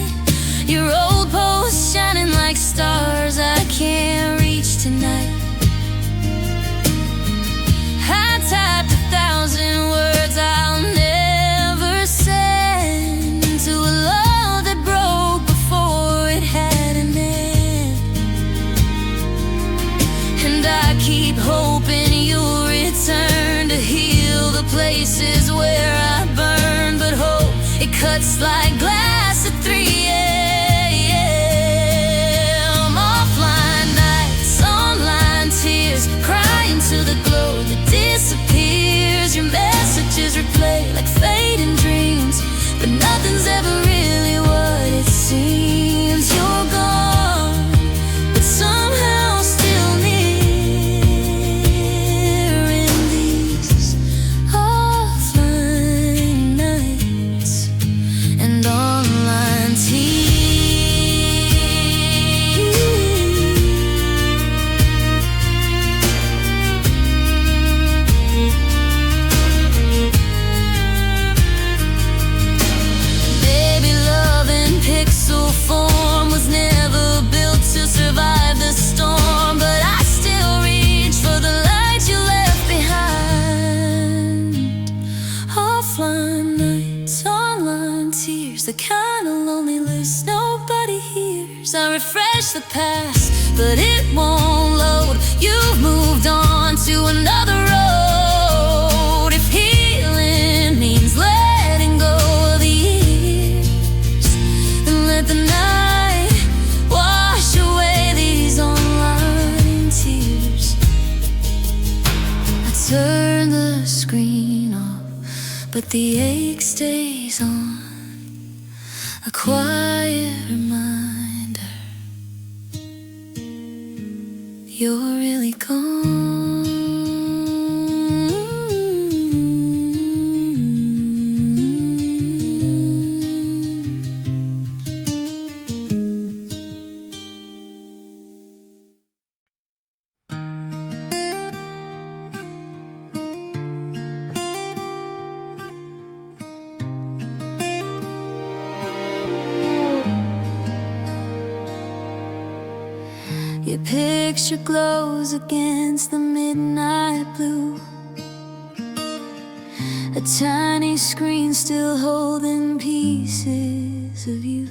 [SPEAKER 1] Your old posts shining like stars I can't reach tonight. I typed 1,000 words I'll never send to a love that broke before it had an end. And I keep hoping you'll return to heal the places where I burn, but hope it cuts like glass at 3 a.m. Offline nights, online tears, crying to the glow that disappears. Your messages replay like fading dreams, but nothing's ever really what it seems. You're gone, but somehow still near in these offline nights and online tears. Maybe love in pixel form was never built to survive the storm, but I still reach for the light you left behind. Offline nights, online tears, the kind of lonely list nobody hears. I refresh the past, but it won't load. You've moved on to another road. If healing means letting go of the years, then let the night wash away these online tears. I turn the screen off, but the ache stays on. A quiet reminder you're really gone. Your picture glows against the midnight blue. A tiny screen still holding pieces of you.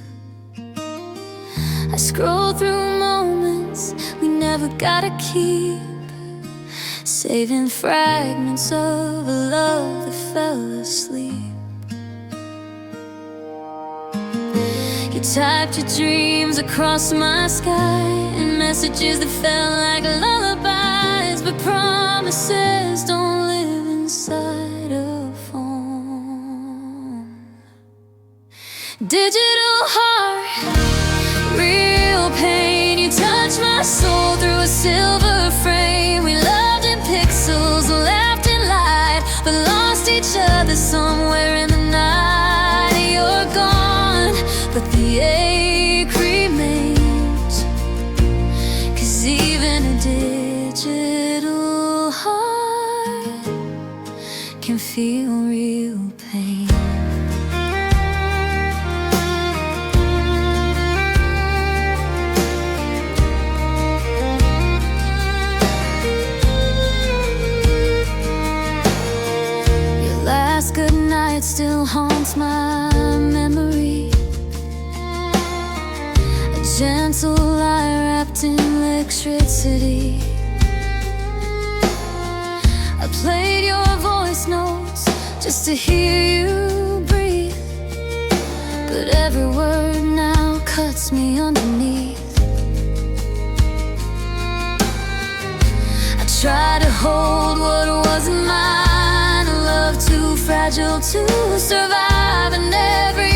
[SPEAKER 1] I scroll through moments we never gotta keep, saving fragments of a love that fell asleep. You typed your dreams across my sky, and messages that felt like lullabies, but promises don't live inside a phone. Digital heart, real pain. You touch my soul through a silver frame. We loved in pixels, laughed in light, but lost each other somewhere in the night. You're gone, but the ache remains, 'cause even a digital heart can feel real pain. Your last good night still haunts my memory. A gentle lie wrapped in electricity. I played your voice notes just to hear you breathe, but every word now cuts me underneath. I try to hold what wasn't mine, a love too fragile to survive, and every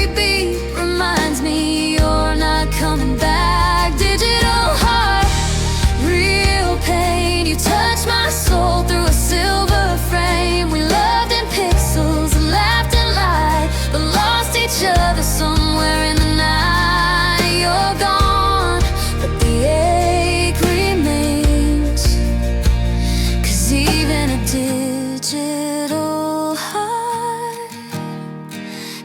[SPEAKER 1] together somewhere in the night. You're gone, but the ache remains. 'Cause even a digital heart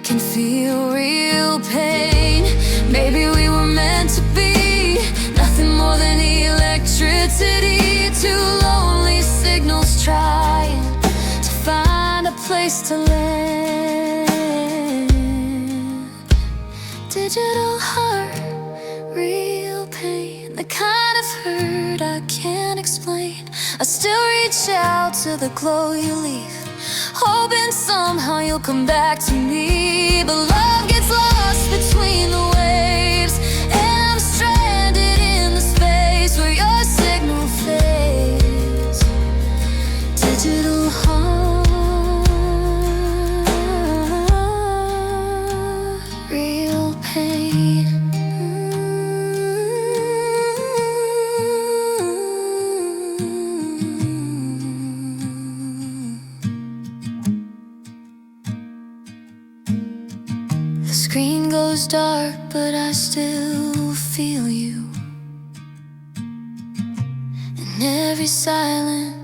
[SPEAKER 1] can feel real pain. Maybe we were meant to be nothing more than electricity. Two lonely signals trying to find a place to land. Digital heart, real pain, the kind of hurt I can't explain. I still reach out to the glow you leave, hoping somehow you'll come back to me. But love gets lost between the waves, and I'm stranded in the space where your signal fades. Digital heart, real pain. The screen goes dark, but I still feel you. In every silence